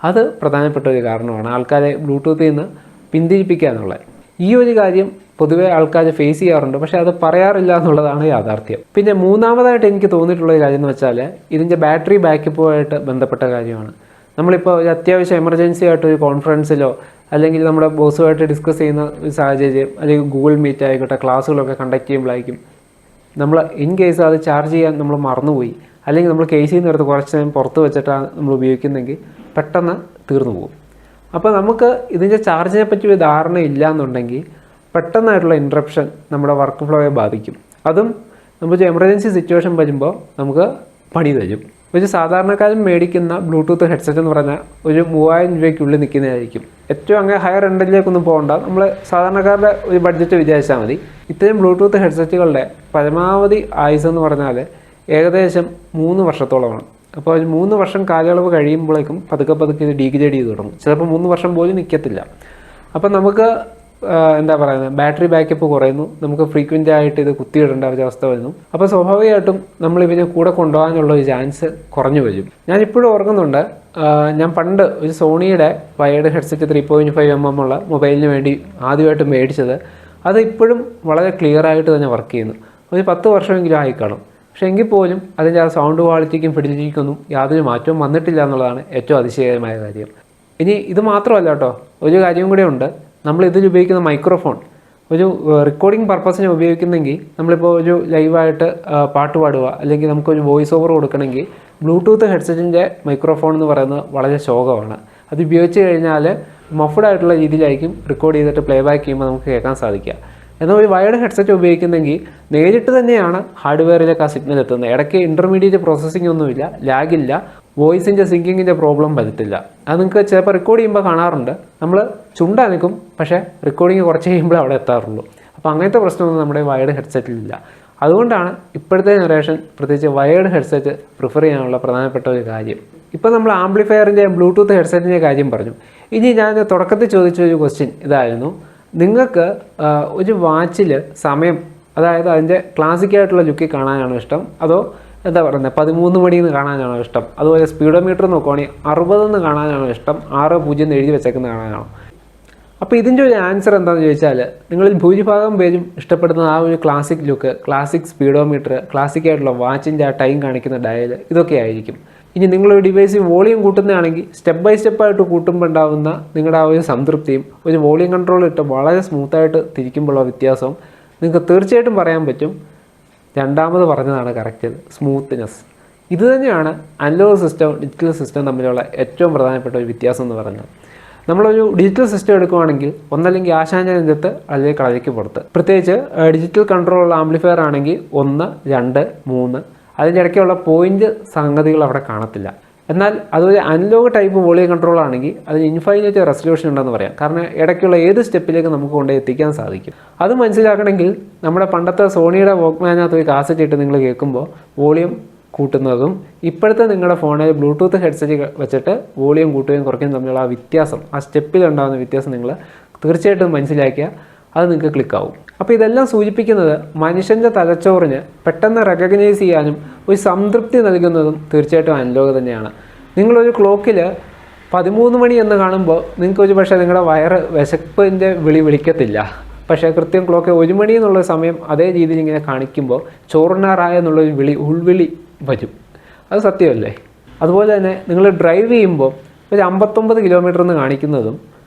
അത് പ്രധാനപ്പെട്ട ഒരു കാരണമാണ് ആൾക്കാരെ ബ്ലൂടൂത്തിൽ നിന്ന് പിന്തിരിപ്പിക്കുക എന്നുള്ളത്. ഈ ഒരു കാര്യം പൊതുവേ ആൾക്കാർ ഫേസ് ചെയ്യാറുണ്ട്, പക്ഷേ അത് പറയാറില്ല എന്നുള്ളതാണ് യാഥാർത്ഥ്യം. പിന്നെ മൂന്നാമതായിട്ട് എനിക്ക് തോന്നിയിട്ടുള്ള ഒരു കാര്യം എന്ന് വെച്ചാൽ ഇതിൻ്റെ ബാറ്ററി ബാക്കപ്പുമായിട്ട് ബന്ധപ്പെട്ട കാര്യമാണ്. നമ്മളിപ്പോൾ ഒരു അത്യാവശ്യം എമർജൻസി ആയിട്ട് ഒരു കോൺഫറൻസിലോ അല്ലെങ്കിൽ നമ്മുടെ ബോസുമായിട്ട് ഡിസ്കസ് ചെയ്യുന്ന ഒരു സാഹചര്യം, അല്ലെങ്കിൽ ഗൂഗിൾ മീറ്റ് ആയിക്കോട്ടെ, ക്ലാസ്സുകളൊക്കെ കണ്ടക്ട് ചെയ്യുമ്പോഴായിരിക്കും നമ്മൾ ഇൻ കേസ് അത് ചാർജ് ചെയ്യാൻ നമ്മൾ മറന്നുപോയി, അല്ലെങ്കിൽ നമ്മൾ കേസിൽ നിന്ന് എടുത്ത് കുറച്ച് ടൈം പുറത്ത് വെച്ചിട്ടാണ് നമ്മൾ ഉപയോഗിക്കുന്നതെങ്കിൽ പെട്ടെന്ന് തീർന്നു പോകും. അപ്പോൾ നമുക്ക് ഇതിൻ്റെ ചാർജിനെ പറ്റി ഒരു ധാരണ ഇല്ല എന്നുണ്ടെങ്കിൽ പെട്ടെന്നായിട്ടുള്ള ഇൻട്രപ്ഷൻ നമ്മുടെ വർക്ക് ഫ്ലോയെ ബാധിക്കും. അതും നമുക്ക് എമർജൻസി സിറ്റുവേഷൻ വരുമ്പോൾ നമുക്ക് പണി തരും. ഒരു സാധാരണക്കാരൻ മേടിക്കുന്ന ബ്ലൂടൂത്ത് ഹെഡ്സെറ്റ് എന്ന് പറഞ്ഞാൽ ഒരു 3000 രൂപയ്ക്കുള്ളിൽ നിൽക്കുന്നതായിരിക്കും. ഏറ്റവും അങ്ങനെ ഹയർ എൻഡിലേക്കൊന്നും പോകണ്ട, നമ്മൾ സാധാരണക്കാരുടെ ഒരു ബഡ്ജറ്റ് വിചാരിച്ചാൽ മതി. ഇത്തരം ബ്ലൂടൂത്ത് ഹെഡ്സെറ്റുകളുടെ പരമാവധി ആയുസ് എന്ന് പറഞ്ഞാൽ ഏകദേശം 3 വർഷത്തോളമാണ്. അപ്പോൾ ഒരു 3 വർഷം കാലയളവ് കഴിയുമ്പോഴേക്കും പതുക്കെ ഇത് ഡീഗ്രേഡ് ചെയ്ത് തുടങ്ങും. ചിലപ്പോൾ 3 വർഷം പോലും നിൽക്കത്തില്ല. അപ്പം നമുക്ക് എന്താ പറയുന്നത്, ബാറ്ററി ബാക്കപ്പ് കുറയുന്നു, നമുക്ക് ഫ്രീക്വൻ്റ് ആയിട്ട് ഇത് കുത്തിയിടേണ്ട ഒരു അവസ്ഥ വരുന്നു. അപ്പോൾ സ്വാഭാവികമായിട്ടും നമ്മൾ ഇവനെ കൂടെ കൊണ്ടുപോകാനുള്ള ഒരു ചാൻസ് കുറഞ്ഞു വരും. ഞാനിപ്പോഴും ഓർക്കുന്നുണ്ട്, ഞാൻ പണ്ട് ഒരു സോണിയുടെ വയേർഡ് ഹെഡ്സെറ്റ് 3.5mm ഉള്ള മൊബൈലിന് വേണ്ടി ആദ്യമായിട്ട് മേടിച്ചത്. അത് ഇപ്പോഴും വളരെ ക്ലിയർ ആയിട്ട് തന്നെ വർക്ക് ചെയ്യുന്നു. ഒരു 10 വർഷമെങ്കിലും ആയി കാണും. പക്ഷേ എങ്കിൽ പോലും അതിൻ്റെ ആ സൗണ്ട് ക്വാളിറ്റിക്കും ഫിഡിലിറ്റിക്കൊന്നും യാതൊരു മാറ്റവും വന്നിട്ടില്ല എന്നുള്ളതാണ് ഏറ്റവും അതിശയകരമായ കാര്യം. ഇനി ഇത് മാത്രമല്ല കേട്ടോ, ഒരു കാര്യം കൂടെ ഉണ്ട്. നമ്മൾ ഇതിൽ ഉപയോഗിക്കുന്ന മൈക്രോഫോൺ ഒരു റെക്കോർഡിംഗ് പർപ്പസിന് ഉപയോഗിക്കുന്നെങ്കിൽ, നമ്മളിപ്പോൾ ഒരു ലൈവായിട്ട് പാട്ട് പാടുക അല്ലെങ്കിൽ നമുക്കൊരു വോയിസ് ഓവർ കൊടുക്കണമെങ്കിൽ ബ്ലൂടൂത്ത് ഹെഡ്സെറ്റിൻ്റെ മൈക്രോഫോൺ എന്ന് പറയുന്നത് വളരെ ശോകമാണ്. അത് ഉപയോഗിച്ച് കഴിഞ്ഞാൽ മഫ്ഡ് ആയിട്ടുള്ള രീതിയിലായിരിക്കും റെക്കോർഡ് ചെയ്തിട്ട് പ്ലേ ബാക്ക് ചെയ്യുമ്പോൾ നമുക്ക് കേൾക്കാൻ സാധിക്കുക. എന്നാൽ ഒരു വയർഡ് ഹെഡ്സെറ്റ് ഉപയോഗിക്കുന്നെങ്കിൽ നേരിട്ട് തന്നെയാണ് ഹാർഡ്വെയറിലേക്ക് ആ സിഗ്നൽ എത്തുന്നത്. ഇടയ്ക്ക് ഇൻ്റർമീഡിയറ്റ് പ്രോസസ്സിംഗ് ഒന്നുമില്ല, ലാഗില്ല, വോയിസിൻ്റെ സിങ്കിങ്ങിൻ്റെ പ്രോബ്ലം വരത്തില്ല. അത് നിങ്ങൾക്ക് ചിലപ്പോൾ റെക്കോർഡ് ചെയ്യുമ്പോൾ കാണാറുണ്ട്, നമ്മൾ ചുണ്ടനക്കും പക്ഷേ റെക്കോർഡിങ് കുറച്ച് കഴിയുമ്പോൾ അവിടെ എത്താറുള്ളൂ. അപ്പോൾ അങ്ങനത്തെ പ്രശ്നമൊന്നും നമ്മുടെ വയർഡ് ഹെഡ്സെറ്റിലില്ല. അതുകൊണ്ടാണ് ഇപ്പോഴത്തെ ജനറേഷൻ പ്രത്യേകിച്ച് വയർഡ് ഹെഡ്സെറ്റ് പ്രിഫർ ചെയ്യാനുള്ള പ്രധാനപ്പെട്ട ഒരു കാര്യം. ഇപ്പോൾ നമ്മൾ ആംപ്ലിഫയറിൻ്റെ ബ്ലൂടൂത്ത് ഹെഡ്സെറ്റിൻ്റെ കാര്യം പറഞ്ഞു. ഇനി ഞാൻ തുടക്കത്തിൽ ചോദിച്ച ഒരു ക്വസ്റ്റ്യൻ ഇതായിരുന്നു, നിങ്ങൾക്ക് ഒരു വാച്ചിൽ സമയം, അതായത് അതിൻ്റെ ക്ലാസിക്കായിട്ടുള്ള ലുക്കിൽ കാണാനാണോ ഇഷ്ടം, അതോ എന്താ പറയുന്നത് 13 മണിന്ന് കാണാനാണോ ഇഷ്ടം, അതുപോലെ സ്പീഡോമീറ്റർ നോക്കുവാണെങ്കിൽ 60 കാണാനാണോ ഇഷ്ടം, 60 എഴുതി വെച്ചേക്കുന്ന കാണാനാണോ? അപ്പോൾ ഇതിൻ്റെ ഒരു ആൻസർ എന്താണെന്ന് ചോദിച്ചാൽ, നിങ്ങളിൽ ഭൂരിഭാഗം പേരും ഇഷ്ടപ്പെടുന്ന ആ ഒരു ക്ലാസിക് ലുക്ക്, ക്ലാസിക് സ്പീഡോമീറ്റർ, ക്ലാസിക്കായിട്ടുള്ള വാച്ചിൻ്റെ ആ ടൈം കാണിക്കുന്ന ഡയൽ, ഇതൊക്കെ ആയിരിക്കും. ഇനി നിങ്ങളൊരു ഡിവൈസിൽ വോളിയം കൂട്ടുന്നതാണെങ്കിൽ സ്റ്റെപ്പ് ബൈ സ്റ്റെപ്പായിട്ട് കൂട്ടുമ്പോൾ ഉണ്ടാകുന്ന നിങ്ങളുടെ ആ ഒരു സംതൃപ്തിയും ഒരു വോളിയം കൺട്രോൾ ഇട്ട് വളരെ സ്മൂത്തായിട്ട് തിരിക്കുമ്പോഴുള്ള വ്യത്യാസവും നിങ്ങൾക്ക് തീർച്ചയായിട്ടും പറയാൻ പറ്റും. രണ്ടാമത് പറഞ്ഞതാണ് കറക്റ്റ്, സ്മൂത്ത്നെസ്. ഇത് തന്നെയാണ് അനലോഗ് സിസ്റ്റം ഡിജിറ്റൽ സിസ്റ്റം തമ്മിലുള്ള ഏറ്റവും പ്രധാനപ്പെട്ട ഒരു വ്യത്യാസം എന്ന് പറയുന്നത്. നമ്മളൊരു ഡിജിറ്റൽ സിസ്റ്റം എടുക്കുകയാണെങ്കിൽ ഒന്നല്ലെങ്കിൽ ആശാന്റെ നെഞ്ചത്ത് അല്ലെങ്കിൽ കളരിക്ക് പുറത്ത്. പ്രത്യേകിച്ച് ഡിജിറ്റൽ കൺട്രോൾ ആംപ്ലിഫയർ ആണെങ്കിൽ 1, 2, 3 അതിൻ്റെ ഇടയ്ക്കുള്ള പോയിന്റ് സംഗതികൾ അവിടെ കാണത്തില്ല. എന്നാൽ അതുപോലെ അനലോഗ് ടൈപ്പ് വോളിയം കൺട്രോൾ ആണെങ്കിൽ അതിന് ഇൻഫൈനൈറ്റ് റെസൊല്യൂഷൻ ഉണ്ടെന്ന് പറയാം. കാരണം ഇടയ്ക്കുള്ള ഏത് സ്റ്റെപ്പിലേക്ക് നമുക്ക് കൊണ്ടുപോയി എത്തിക്കാൻ സാധിക്കും. അത് മനസ്സിലാക്കണമെങ്കിൽ നമ്മുടെ പണ്ടത്തെ സോണിയുടെ വോക്ക്മാനകത്ത് ഒരു കാസറ്റ് ഇട്ട് നിങ്ങൾ കേൾക്കുമ്പോൾ വോളിയം കൂട്ടുന്നതും ഇപ്പോഴത്തെ നിങ്ങളുടെ ഫോണിൽ ബ്ലൂടൂത്ത് ഹെഡ്സെറ്റ് വെച്ചിട്ട് വോളിയം കൂട്ടുകയും കുറയ്ക്കുകയും തമ്മിലുള്ള ആ വ്യത്യാസം, ആ സ്റ്റെപ്പിലുണ്ടാകുന്ന വ്യത്യാസം നിങ്ങൾ തീർച്ചയായിട്ടും മനസ്സിലാക്കിയാൽ അത് നിങ്ങൾക്ക് ക്ലിക്കാവും. അപ്പോൾ ഇതെല്ലാം സൂചിപ്പിക്കുന്നത് മനുഷ്യൻ്റെ തലച്ചോറിന് പെട്ടെന്ന് റെക്കഗ്നൈസ് ചെയ്യാനും ഒരു സംതൃപ്തി നൽകുന്നതും തീർച്ചയായിട്ടും അനലോഗ് തന്നെയാണ്. നിങ്ങളൊരു ക്ലോക്കിൽ 13 മണി എന്ന് കാണുമ്പോൾ നിങ്ങൾക്ക് ഒരു പക്ഷേ നിങ്ങളുടെ വയറ് വിശപ്പിൻ്റെ വിളിക്കത്തില്ല. പക്ഷേ കൃത്യം ക്ലോക്ക് 1 മണി എന്നുള്ള സമയം അതേ രീതിയിൽ ഇങ്ങനെ കാണിക്കുമ്പോൾ ചോറുണ്ണാറായ എന്നുള്ളൊരു ഉൾവിളി വരും. അത് സത്യമല്ലേ? അതുപോലെ തന്നെ നിങ്ങൾ ഡ്രൈവ് ചെയ്യുമ്പോൾ ഒരു 59 കിലോമീറ്റർ എന്ന് കാണിക്കുന്നതും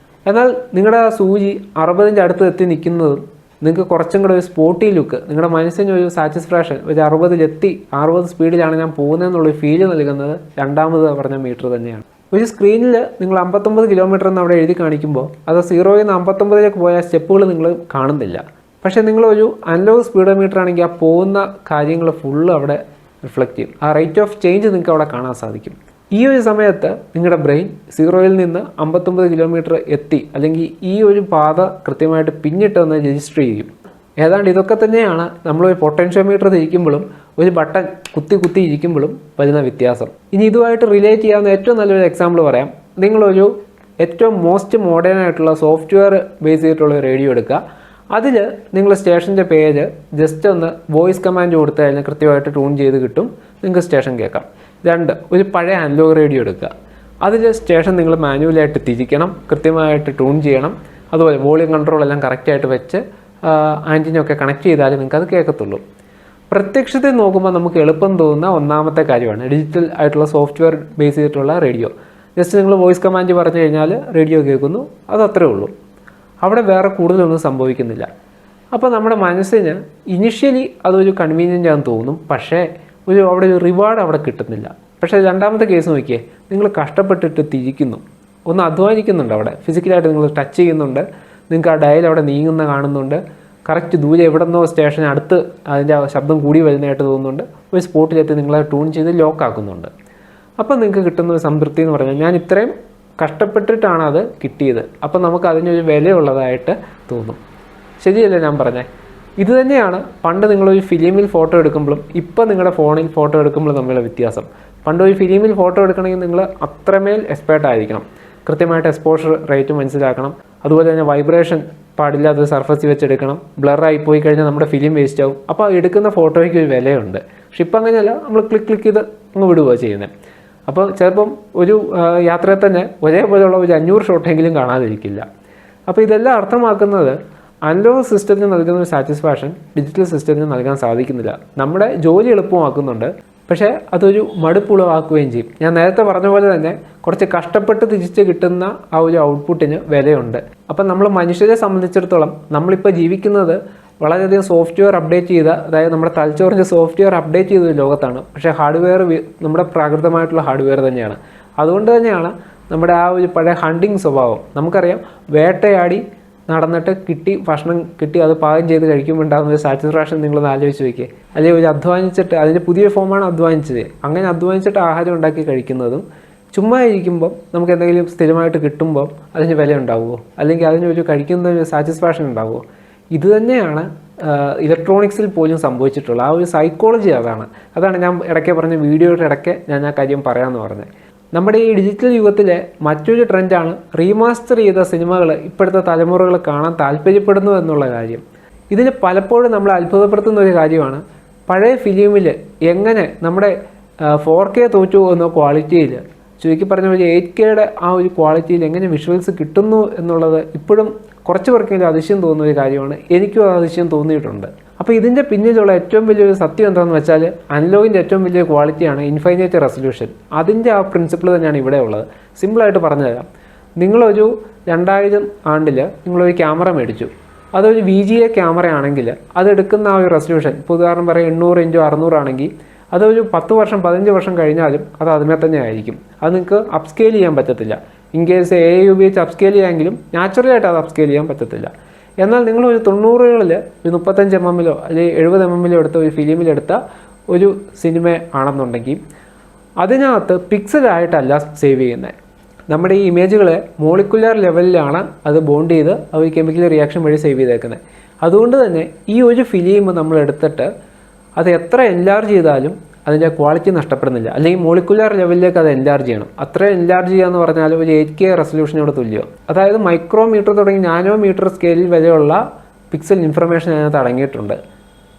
എന്നാൽ നിങ്ങളുടെ ആ സൂചി 60ൻ്റെ അടുത്ത് എത്തി നിൽക്കുന്നതും നിങ്ങൾക്ക് കുറച്ചും കൂടെ ഒരു സ്പോർട്ടി ലുക്ക്, നിങ്ങളുടെ മനസ്സിന് ഒരു സാറ്റിസ്ഫാക്ഷൻ, ഒരു 60 സ്പീഡിലാണ് ഞാൻ പോകുന്നതെന്നുള്ളൊരു ഫീല് നൽകുന്നത് രണ്ടാമത് പറഞ്ഞ മീറ്റർ തന്നെയാണ്. ഒരു സ്ക്രീനിൽ നിങ്ങൾ 59 കിലോമീറ്റർ എന്ന് അവിടെ എഴുതി കാണിക്കുമ്പോൾ അത് 0ൽ നിന്ന് 59ലേക്ക് പോയ സ്റ്റെപ്പുകൾ നിങ്ങൾ കാണുന്നില്ല. പക്ഷേ നിങ്ങളൊരു അനലോഗ് സ്പീഡോമീറ്റർ ആണെങ്കിൽ ആ പോകുന്ന കാര്യങ്ങൾ ഫുള്ള് അവിടെ റിഫ്ലക്റ്റ് ചെയ്യും. ആ റേറ്റ് ഓഫ് ചേഞ്ച് നിങ്ങൾക്ക് അവിടെ കാണാൻ സാധിക്കും. ഈ ഒരു സമയത്ത് നിങ്ങളുടെ ബ്രെയിൻ 0ൽ നിന്ന് 59 കിലോമീറ്റർ എത്തി അല്ലെങ്കിൽ ഈ ഒരു പാത കൃത്യമായിട്ട് പിന്നിട്ടെന്ന് രജിസ്റ്റർ ചെയ്യും. ഏതാണ്ട് ഇതൊക്കെ തന്നെയാണ് നമ്മളൊരു പൊട്ടൻഷ്യോമീറ്റർ തിരിക്കുമ്പോഴും ഒരു ബട്ടൺ കുത്തി ഇരിക്കുമ്പോഴും വരുന്ന വ്യത്യാസം. ഇനി ഇതുമായിട്ട് റിലേറ്റ് ചെയ്യാവുന്ന ഏറ്റവും നല്ലൊരു എക്സാമ്പിൾ പറയാം. നിങ്ങളൊരു ഏറ്റവും മോസ്റ്റ് മോഡേൺ ആയിട്ടുള്ള സോഫ്റ്റ്വെയർ ബേസ് ചെയ്തിട്ടുള്ള റേഡിയോ എടുക്കുക. അതിൽ നിങ്ങൾ സ്റ്റേഷൻ്റെ പേര് ജസ്റ്റ് ഒന്ന് വോയിസ് കമാൻഡ് കൊടുത്ത് കഴിഞ്ഞാൽ കൃത്യമായിട്ട് ട്യൂൺ ചെയ്ത് കിട്ടും, നിങ്ങൾക്ക് സ്റ്റേഷൻ കേൾക്കാം. 2, ഒരു പഴയ അനലോഗ് റേഡിയോ എടുക്കുക. അതിൽ സ്റ്റേഷൻ നിങ്ങൾ മാനുവലായിട്ട് തിരിക്കണം, കൃത്യമായിട്ട് ട്യൂൺ ചെയ്യണം, അതുപോലെ വോളിയം കൺട്രോൾ എല്ലാം കറക്റ്റായിട്ട് വെച്ച് ആൻറ്റിനൊക്കെ കണക്ട് ചെയ്താലേ നിങ്ങൾക്ക് അത് കേൾക്കത്തുള്ളൂ. പ്രത്യക്ഷത്തിൽ നോക്കുമ്പോൾ നമുക്ക് എളുപ്പം തോന്നുന്ന ഒന്നാമത്തെ കാര്യമാണ് ഡിജിറ്റൽ ആയിട്ടുള്ള സോഫ്റ്റ്വെയർ ബേസ് ചെയ്തിട്ടുള്ള റേഡിയോ. ജസ്റ്റ് നിങ്ങൾ വോയിസ് കമാൻഡ് പറഞ്ഞു കഴിഞ്ഞാൽ റേഡിയോ കേൾക്കുന്നു, അത് അത്രേ ഉള്ളൂ. അവിടെ വേറെ കൂടുതലൊന്നും സംഭവിക്കുന്നില്ല. അപ്പോൾ നമ്മുടെ മനസ്സിന് ഇനിഷ്യലി അതൊരു കൺവീനിയൻ്റ് ആണെന്ന് തോന്നും, പക്ഷേ അവിടെ ഒരു റിവാർഡ് അവിടെ കിട്ടുന്നില്ല. പക്ഷേ രണ്ടാമത്തെ കേസ് നോക്കിയേ, നിങ്ങൾ കഷ്ടപ്പെട്ടിട്ട് തിരിക്കുന്നു, ഒന്ന് അധ്വാനിക്കുന്നുണ്ട്, അവിടെ ഫിസിക്കലായിട്ട് നിങ്ങൾ ടച്ച് ചെയ്യുന്നുണ്ട്, നിങ്ങൾക്ക് ആ ഡയൽ അവിടെ നീങ്ങുന്ന കാണുന്നുണ്ട്, കറക്റ്റ് ദൂരെ എവിടെ നിന്നോ സ്റ്റേഷൻ അടുത്ത് അതിൻ്റെ ശബ്ദം കൂടി വരുന്നതായിട്ട് തോന്നുന്നുണ്ട്, ഒരു സ്പോട്ടിലെത്തി നിങ്ങളെ ട്യൂൺ ചെയ്ത് ലോക്കാക്കുന്നുണ്ട്. അപ്പം നിങ്ങൾക്ക് കിട്ടുന്ന ഒരു സംതൃപ്തി എന്ന് പറഞ്ഞാൽ ഞാൻ ഇത്രയും കഷ്ടപ്പെട്ടിട്ടാണ് അത് കിട്ടിയത്, അപ്പം നമുക്ക് അതിനൊരു വിലയുള്ളതായിട്ട് തോന്നും. ശരിയല്ലേ ഞാൻ പറഞ്ഞേ? ഇത് തന്നെയാണ് പണ്ട് നിങ്ങളൊരു ഫിലിമിൽ ഫോട്ടോ എടുക്കുമ്പോഴും ഇപ്പം നിങ്ങളുടെ ഫോണിൽ ഫോട്ടോ എടുക്കുമ്പോഴും തമ്മിലുള്ള വ്യത്യാസം. പണ്ട് ഒരു ഫിലിമിൽ ഫോട്ടോ എടുക്കണമെങ്കിൽ നിങ്ങൾ അത്രമേൽ എക്സ്പേർട്ട് ആയിരിക്കണം, കൃത്യമായിട്ട് എക്സ്പോഷർ റേറ്റ് മനസ്സിലാക്കണം, അതുപോലെ തന്നെ വൈബ്രേഷൻ പാടില്ലാത്ത സർഫസിൽ വെച്ചെടുക്കണം. ബ്ലറായി പോയി കഴിഞ്ഞാൽ നമ്മുടെ ഫിലിം വേസ്റ്റ് ആവും. അപ്പോൾ എടുക്കുന്ന ഫോട്ടോയ്ക്ക് ഒരു വിലയുണ്ട്. പക്ഷെ ഇപ്പം അങ്ങനെയല്ല, നമ്മൾ ക്ലിക്ക് ചെയ്ത് അങ്ങ് വിടുകയാണ് ചെയ്യുന്നത്. അപ്പോൾ ചിലപ്പം ഒരു യാത്രയിൽ തന്നെ ഒരേപോലെയുള്ള ഒരു 500 ഷോട്ടെങ്കിലും കാണാതിരിക്കില്ല. അപ്പോൾ ഇതെല്ലാം അർത്ഥമാക്കുന്നത് അനലോഗ് സിസ്റ്റത്തിന് നൽകുന്ന ഒരു സാറ്റിസ്ഫാക്ഷൻ ഡിജിറ്റൽ സിസ്റ്റത്തിന് നൽകാൻ സാധിക്കുന്നില്ല. നമ്മുടെ ജോലി എളുപ്പമാക്കുന്നുണ്ട്, പക്ഷേ അതൊരു മടുപ്പുളവാക്കുകയും ചെയ്യും. ഞാൻ നേരത്തെ പറഞ്ഞ പോലെ തന്നെ കുറച്ച് കഷ്ടപ്പെട്ട് തിരിച്ച് കിട്ടുന്ന ആ ഒരു ഔട്ട്പുട്ടിന് വിലയുണ്ട്. അപ്പം നമ്മൾ മനുഷ്യരെ സംബന്ധിച്ചിടത്തോളം നമ്മളിപ്പോൾ ജീവിക്കുന്നത് വളരെയധികം സോഫ്റ്റ്വെയർ അപ്ഡേറ്റ് ചെയ്ത, അതായത് നമ്മുടെ തലച്ചോറിൻ്റെ സോഫ്റ്റ്വെയർ അപ്ഡേറ്റ് ചെയ്ത ഒരു ലോകത്താണ്. പക്ഷേ ഹാർഡ്വെയർ നമ്മുടെ പ്രാകൃതമായിട്ടുള്ള ഹാർഡ്വെയർ തന്നെയാണ്. അതുകൊണ്ട് തന്നെയാണ് നമ്മുടെ ആ ഒരു പഴയ ഹണ്ടിങ് സ്വഭാവം. നമുക്കറിയാം, വേട്ടയാടി നടന്നിട്ട് ഭക്ഷണം കിട്ടി അത് പാകം ചെയ്ത് കഴിക്കുമ്പോൾ ഉണ്ടാകുന്ന ഒരു സാറ്റിസ്ഫാക്ഷൻ നിങ്ങളൊന്ന് ആലോചിച്ച് വയ്ക്കുക. അല്ലെങ്കിൽ ഒരു അധ്വാനിച്ചിട്ട്, അതിൻ്റെ പുതിയ ഫോമാണ് അധ്വാനിച്ചത്, അങ്ങനെ അധ്വാനിച്ചിട്ട് ആഹാരം ഉണ്ടാക്കി കഴിക്കുന്നതും ചുമ്മാ ഇരിക്കുമ്പം നമുക്ക് എന്തെങ്കിലും സ്ഥിരമായിട്ട് കിട്ടുമ്പോൾ അതിന് വില ഉണ്ടാവുമോ, അല്ലെങ്കിൽ അതിനൊരു കഴിക്കുന്ന ഒരു സാറ്റിസ്ഫാക്ഷൻ ഉണ്ടാവുമോ? ഇത് തന്നെയാണ് ഇലക്ട്രോണിക്സിൽ പോലും സംഭവിച്ചിട്ടുള്ളത്. ആ ഒരു സൈക്കോളജി അതാണ് ഞാൻ ഇടയ്ക്ക് പറഞ്ഞ വീഡിയോയുടെ ഇടയ്ക്ക് ഞാൻ ആ കാര്യം പറയാമെന്ന് പറഞ്ഞത്. നമ്മുടെ ഈ ഡിജിറ്റൽ യുഗത്തിലെ മറ്റൊരു ട്രെൻഡാണ് റീമാസ്റ്റർ ചെയ്ത സിനിമകൾ ഇപ്പോഴത്തെ തലമുറകൾ കാണാൻ താല്പര്യപ്പെടുന്നു എന്നുള്ള കാര്യം. ഇതിൽ പലപ്പോഴും നമ്മൾ അത്ഭുതപ്പെടുത്തുന്ന ഒരു കാര്യമാണ്, പഴയ ഫിലിമിൽ എങ്ങനെ നമ്മുടെ 4K തോറ്റു എന്ന ക്വാളിറ്റിയിൽ, ചുരുക്കി പറഞ്ഞ ഒരു 8Kയുടെ ആ ഒരു ക്വാളിറ്റിയിൽ എങ്ങനെ വിഷ്വൽസ് കിട്ടുന്നു എന്നുള്ളത് ഇപ്പോഴും കുറച്ച് പേർക്കെങ്കിലും അതിശയം തോന്നുന്ന ഒരു കാര്യമാണ്. എനിക്കും അത് അതിശയം തോന്നിയിട്ടുണ്ട്. അപ്പോൾ ഇതിൻ്റെ പിന്നിലുള്ള ഏറ്റവും വലിയൊരു സത്യം എന്താണെന്ന് വെച്ചാൽ, അനലോഗിൻ്റെ ഏറ്റവും വലിയ ക്വാളിറ്റിയാണ് ഇൻഫൈനൈറ്റ് റെസൊല്യൂഷൻ. അതിൻ്റെ ആ പ്രിൻസിപ്പിൾ തന്നെയാണ് ഇവിടെ ഉള്ളത്. സിമ്പിളായിട്ട് പറഞ്ഞുതരാം. നിങ്ങളൊരു 2000 ആണ്ടിൽ നിങ്ങളൊരു ക്യാമറ മേടിച്ചു. അതൊരു VGA ക്യാമറ ആണെങ്കിൽ അതെടുക്കുന്ന ആ ഒരു റെസൊല്യൂഷൻ, ഇപ്പോൾ ഉദാഹരണം പറയാം 800x600 ആണെങ്കിൽ അതൊരു 10 വർഷം 15 വർഷം കഴിഞ്ഞാലും അത് അതിനെ തന്നെ ആയിരിക്കും. അത് നിങ്ങൾക്ക് അപ്സ്കെയിൽ ചെയ്യാൻ പറ്റത്തില്ല. ഇൻ കേസ് AI ഉപയോഗിച്ച് അപ്സ്കെയിൽ ചെയ്യാമെങ്കിലും നാച്ചുറലായിട്ട് അത് അപ്സ്കെയിൽ ചെയ്യാൻ പറ്റത്തില്ല. എന്നാൽ നിങ്ങളൊരു 90കളിൽ ഒരു 35 mm അല്ലെങ്കിൽ 70 mm എടുത്ത ഒരു ഫിലിമിലെടുത്ത ഒരു സിനിമ ആണെന്നുണ്ടെങ്കിൽ അതിനകത്ത് പിക്സലായിട്ടല്ല സേവ് ചെയ്യുന്നത്. നമ്മുടെ ഈ ഇമേജുകളെ മോളിക്കുലർ ലെവലിലാണ് അത് ബോണ്ട് ചെയ്ത് അവർ കെമിക്കൽ റിയാക്ഷൻ വഴി സേവ് ചെയ്തേക്കുന്നത്. അതുകൊണ്ട് തന്നെ ഈ ഒരു ഫിലിം നമ്മൾ എടുത്തിട്ട് അത് എത്ര എൻലാർജ് ചെയ്താലും അതിൻ്റെ ക്വാളിറ്റി നഷ്ടപ്പെടുന്നില്ല. അല്ലെങ്കിൽ മോളിക്കുലർ ലെവലിലേക്ക് അത് എൻലാർജ് ചെയ്യണം. അത്ര എൻലാർജ് ചെയ്യുക എന്ന് പറഞ്ഞാൽ ഒരു 8K റെസൊല്യൂഷനോട് തുല്യം. അതായത് മൈക്രോമീറ്റർ തുടങ്ങി നാനോമീറ്റർ സ്കെയിലിൽ വരെയുള്ള പിക്സൽ ഇൻഫർമേഷൻ അതിനകത്ത് അടങ്ങിയിട്ടുണ്ട്.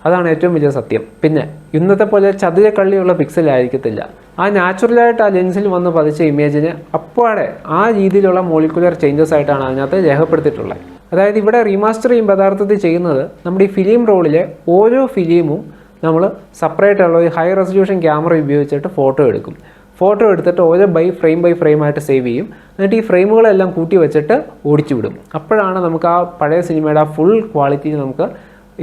അതാണ് ഏറ്റവും വലിയ സത്യം. പിന്നെ ഇന്നത്തെ പോലെ ചതുരക്കള്ളിയുള്ള പിക്സൽ ആയിരിക്കത്തില്ല. ആ നാച്ചുറലായിട്ട് ആ ലെൻസിൽ വന്ന് പതിച്ച ഇമേജിന് അപ്പാടെ ആ രീതിയിലുള്ള മോളിക്കുലർ ചേഞ്ചസ് ആയിട്ടാണ് അതിനകത്ത് രേഖപ്പെടുത്തിയിട്ടുള്ളത്. അതായത് ഇവിടെ റീമാസ്റ്റർ ചെയ്യുമ്പോൾ യഥാർത്ഥത്തിൽ ചെയ്യുന്നത്, നമ്മുടെ ഈ ഫിലിം റോളിലെ ഓരോ ഫിലിമും നമ്മൾ സെപ്പറേറ്റ് ഉള്ള ഒരു ഹൈ റെസൊല്യൂഷൻ ക്യാമറ ഉപയോഗിച്ചിട്ട് ഫോട്ടോ എടുക്കും. ഫോട്ടോ എടുത്തിട്ട് ഓരോ ബൈ ഫ്രെയിം ആയിട്ട് സേവ് ചെയ്യും. എന്നിട്ട് ഈ ഫ്രെയിമുകളെല്ലാം കൂട്ടി വെച്ചിട്ട് ഓടിച്ചു വിടും. അപ്പോഴാണ് നമുക്ക് ആ പഴയ സിനിമയുടെ ആ ഫുൾ ക്വാളിറ്റി നമുക്ക്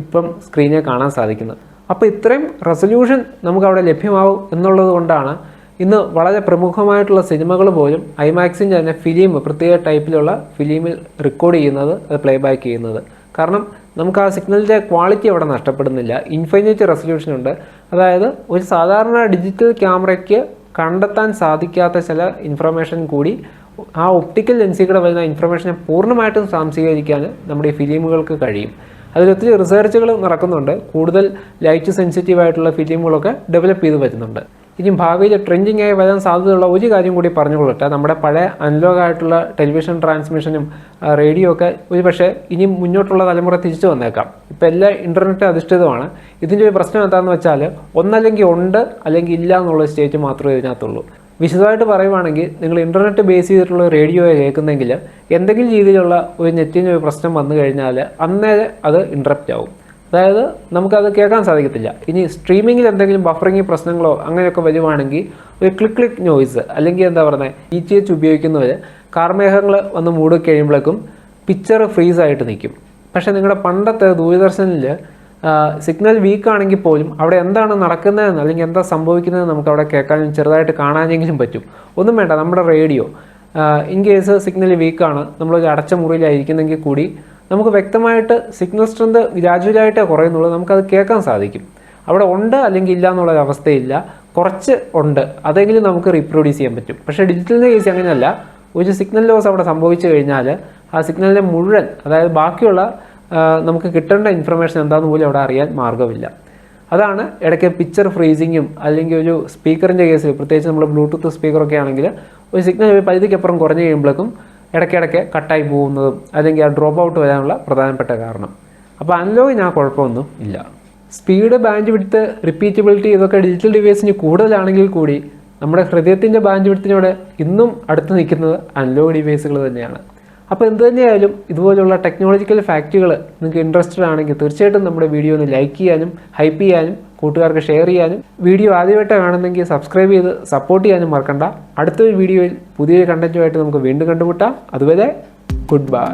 ഇപ്പം സ്ക്രീനിൽ കാണാൻ സാധിക്കുന്നത്. അപ്പോൾ ഇത്രയും റെസൊല്യൂഷൻ നമുക്ക് അവിടെ ലഭ്യമാവും എന്നുള്ളത് കൊണ്ടാണ് ഇന്ന് വളരെ പ്രമുഖമായിട്ടുള്ള സിനിമകൾ പോലും ഐമാക്സിൻ്റെ തന്നെ ഫിലിം, പ്രത്യേക ടൈപ്പിലുള്ള ഫിലിമിൽ റെക്കോർഡ് ചെയ്യുന്നത്, അത് പ്ലേ ബാക്ക് ചെയ്യുന്നത്. കാരണം നമുക്ക് ആ സിഗ്നലിൻ്റെ ക്വാളിറ്റി അവിടെ നഷ്ടപ്പെടുന്നില്ല. ഇൻഫൈനൈറ്റ് റെസൊല്യൂഷൻ ഉണ്ട്. അതായത് ഒരു സാധാരണ ഡിജിറ്റൽ ക്യാമറയ്ക്ക് കണ്ടെത്താൻ സാധിക്കാത്ത ചില ഇൻഫർമേഷൻ കൂടി ആ ഒപ്റ്റിക്കൽ ലെൻസിൽ കൂടെ വരുന്ന ഇൻഫർമേഷനെ പൂർണ്ണമായിട്ടും സ്വാംശീകരിക്കാൻ നമ്മുടെ ഈ ഫിലിമുകൾക്ക് കഴിയും. അതിലൊത്തിരി റിസർച്ചുകൾ നടക്കുന്നുണ്ട്. കൂടുതൽ ലൈറ്റ് സെൻസിറ്റീവ് ആയിട്ടുള്ള ഫിലിമുകളൊക്കെ ഡെവലപ്പ് ചെയ്ത് വരുന്നുണ്ട്. ഇനി ഭാവിയിൽ ട്രെൻഡിങ് ആയി വരാൻ സാധ്യതയുള്ള ഒരു കാര്യം കൂടി പറഞ്ഞുകൊള്ളട്ടെ. നമ്മുടെ പഴയ അനലോഗ് ആയിട്ടുള്ള ടെലിവിഷൻ ട്രാൻസ്മിഷനും റേഡിയോ ഒക്കെ ഒരു പക്ഷേ ഇനി മുന്നോട്ടുള്ള തലമുറ തിരിച്ചു വന്നേക്കാം. ഇപ്പോൾ എല്ലാം ഇൻ്റർനെറ്റ് അധിഷ്ഠിതമാണ്. ഇതിൻ്റെ ഒരു പ്രശ്നം എന്താണെന്ന് വെച്ചാൽ, ഒന്നല്ലെങ്കിൽ ഉണ്ട് അല്ലെങ്കിൽ ഇല്ല എന്നുള്ള സ്റ്റേറ്റ് മാത്രമേ ഇതിനകത്തുള്ളൂ. വിശദമായിട്ട് പറയുവാണെങ്കിൽ, നിങ്ങൾ ഇൻ്റർനെറ്റ് ബേസ് ചെയ്തിട്ടുള്ള റേഡിയോ കേൾക്കുന്നെങ്കിൽ എന്തെങ്കിലും രീതിയിലുള്ള ഒരു നെറ്റിന് ഒരു പ്രശ്നം വന്നു കഴിഞ്ഞാൽ അന്നേരം അത് ഇൻറ്ററപ്റ്റ് ആവും. അതായത് നമുക്കത് കേൾക്കാൻ സാധിക്കത്തില്ല. ഇനി സ്ട്രീമിങ്ങിൽ എന്തെങ്കിലും ബഫറിങ് പ്രശ്നങ്ങളോ അങ്ങനെയൊക്കെ വരുവാണെങ്കിൽ ഒരു ക്ലിക്ക് നോയ്സ്, അല്ലെങ്കിൽ എന്താ പറയുന്നത്, ETH ഉപയോഗിക്കുന്നവർ കാർമേഘങ്ങൾ വന്ന് മൂടി കഴിയുമ്പോഴേക്കും പിക്ചർ ഫ്രീസായിട്ട് നിൽക്കും. പക്ഷേ നിങ്ങളുടെ പണ്ടത്തെ ദൂരദർശനിൽ സിഗ്നൽ വീക്കാണെങ്കിൽ പോലും അവിടെ എന്താണ് നടക്കുന്നതെന്ന് അല്ലെങ്കിൽ എന്താ സംഭവിക്കുന്നതെന്ന് നമുക്ക് അവിടെ കേൾക്കാനും ചെറുതായിട്ട് കാണാനെങ്കിലും പറ്റും. ഒന്നും വേണ്ട, നമ്മുടെ റേഡിയോ ഇൻ കേസ് സിഗ്നൽ വീക്കാണ്, നമ്മളൊരു അടച്ച മുറിയിലായിരിക്കുന്നെങ്കിൽ കൂടി നമുക്ക് വ്യക്തമായിട്ട് സിഗ്നൽ സ്ട്രെങ്ത് ഗ്രാജുവലായിട്ടേ കുറയുന്നുള്ളൂ, നമുക്കത് കേൾക്കാൻ സാധിക്കും. അവിടെ ഉണ്ട് അല്ലെങ്കിൽ ഇല്ല എന്നുള്ളൊരവസ്ഥയില്ല, കുറച്ച് ഉണ്ട്, അതെങ്കിലും നമുക്ക് റീപ്രൊഡ്യൂസ് ചെയ്യാൻ പറ്റും. പക്ഷേ ഡിജിറ്റലിൻ്റെ കേസ് അങ്ങനെയല്ല. ഒരു സിഗ്നൽ ലോസ് അവിടെ സംഭവിച്ചു കഴിഞ്ഞാൽ ആ സിഗ്നലിൻ്റെ മുഴുവൻ, അതായത് ബാക്കിയുള്ള നമുക്ക് കിട്ടേണ്ട ഇൻഫർമേഷൻ എന്താണെന്ന് പോലും അവിടെ അറിയാൻ മാർഗ്ഗമില്ല. അതാണ് ഇടയ്ക്ക് പിക്ചർ ഫ്രീസിങ്ങും, അല്ലെങ്കിൽ ഒരു സ്പീക്കറിൻ്റെ കേസിൽ, പ്രത്യേകിച്ച് നമ്മൾ ബ്ലൂടൂത്ത് സ്പീക്കറൊക്കെ ആണെങ്കിൽ ഒരു സിഗ്നൽ പരിധിക്കപ്പുറം കുറഞ്ഞു കഴിയുമ്പോഴേക്കും ഇടയ്ക്കിടയ്ക്ക് കട്ടായി പോകുന്നതും അല്ലെങ്കിൽ ആ ഡ്രോപ്പ് ഔട്ട് വരാനുള്ള പ്രധാനപ്പെട്ട കാരണം. അപ്പോൾ അനലോഗിന് ആ കുഴപ്പമൊന്നും ഇല്ല. സ്പീഡ്, ബാൻഡ് വിഡ്ത്ത്, റിപ്പീറ്റബിലിറ്റി ഇതൊക്കെ ഡിജിറ്റൽ ഡിവൈസിന് കൂടുതലാണെങ്കിൽ കൂടി നമ്മുടെ ഹൃദയത്തിൻ്റെ ബാൻഡ് വിഡ്ത്തിനോട് ഇന്നും അടുത്ത് നിൽക്കുന്നത് അനലോഗ് ഡിവൈസുകൾ തന്നെയാണ്. അപ്പോൾ എന്ത് തന്നെയായാലും ഇതുപോലുള്ള ടെക്നോളജിക്കൽ ഫാക്റ്റുകൾ നിങ്ങൾക്ക് ഇൻട്രസ്റ്റഡ് ആണെങ്കിൽ തീർച്ചയായിട്ടും നമ്മുടെ വീഡിയോ ഒന്ന് ലൈക്ക് ചെയ്യാനും ഹൈപ്പ് ചെയ്യാനും കൂട്ടുകാർക്ക് ഷെയർ ചെയ്യാനും വീഡിയോ ആദ്യമായിട്ട് കാണുന്നെങ്കിൽ സബ്സ്ക്രൈബ് ചെയ്ത് സപ്പോർട്ട് ചെയ്യാനും മറക്കണ്ട. അടുത്തൊരു വീഡിയോയിൽ പുതിയൊരു കണ്ടൻറ്റുമായിട്ട് നമുക്ക് വീണ്ടും കണ്ടുമുട്ടാം. അതുവരെ ഗുഡ് ബൈ.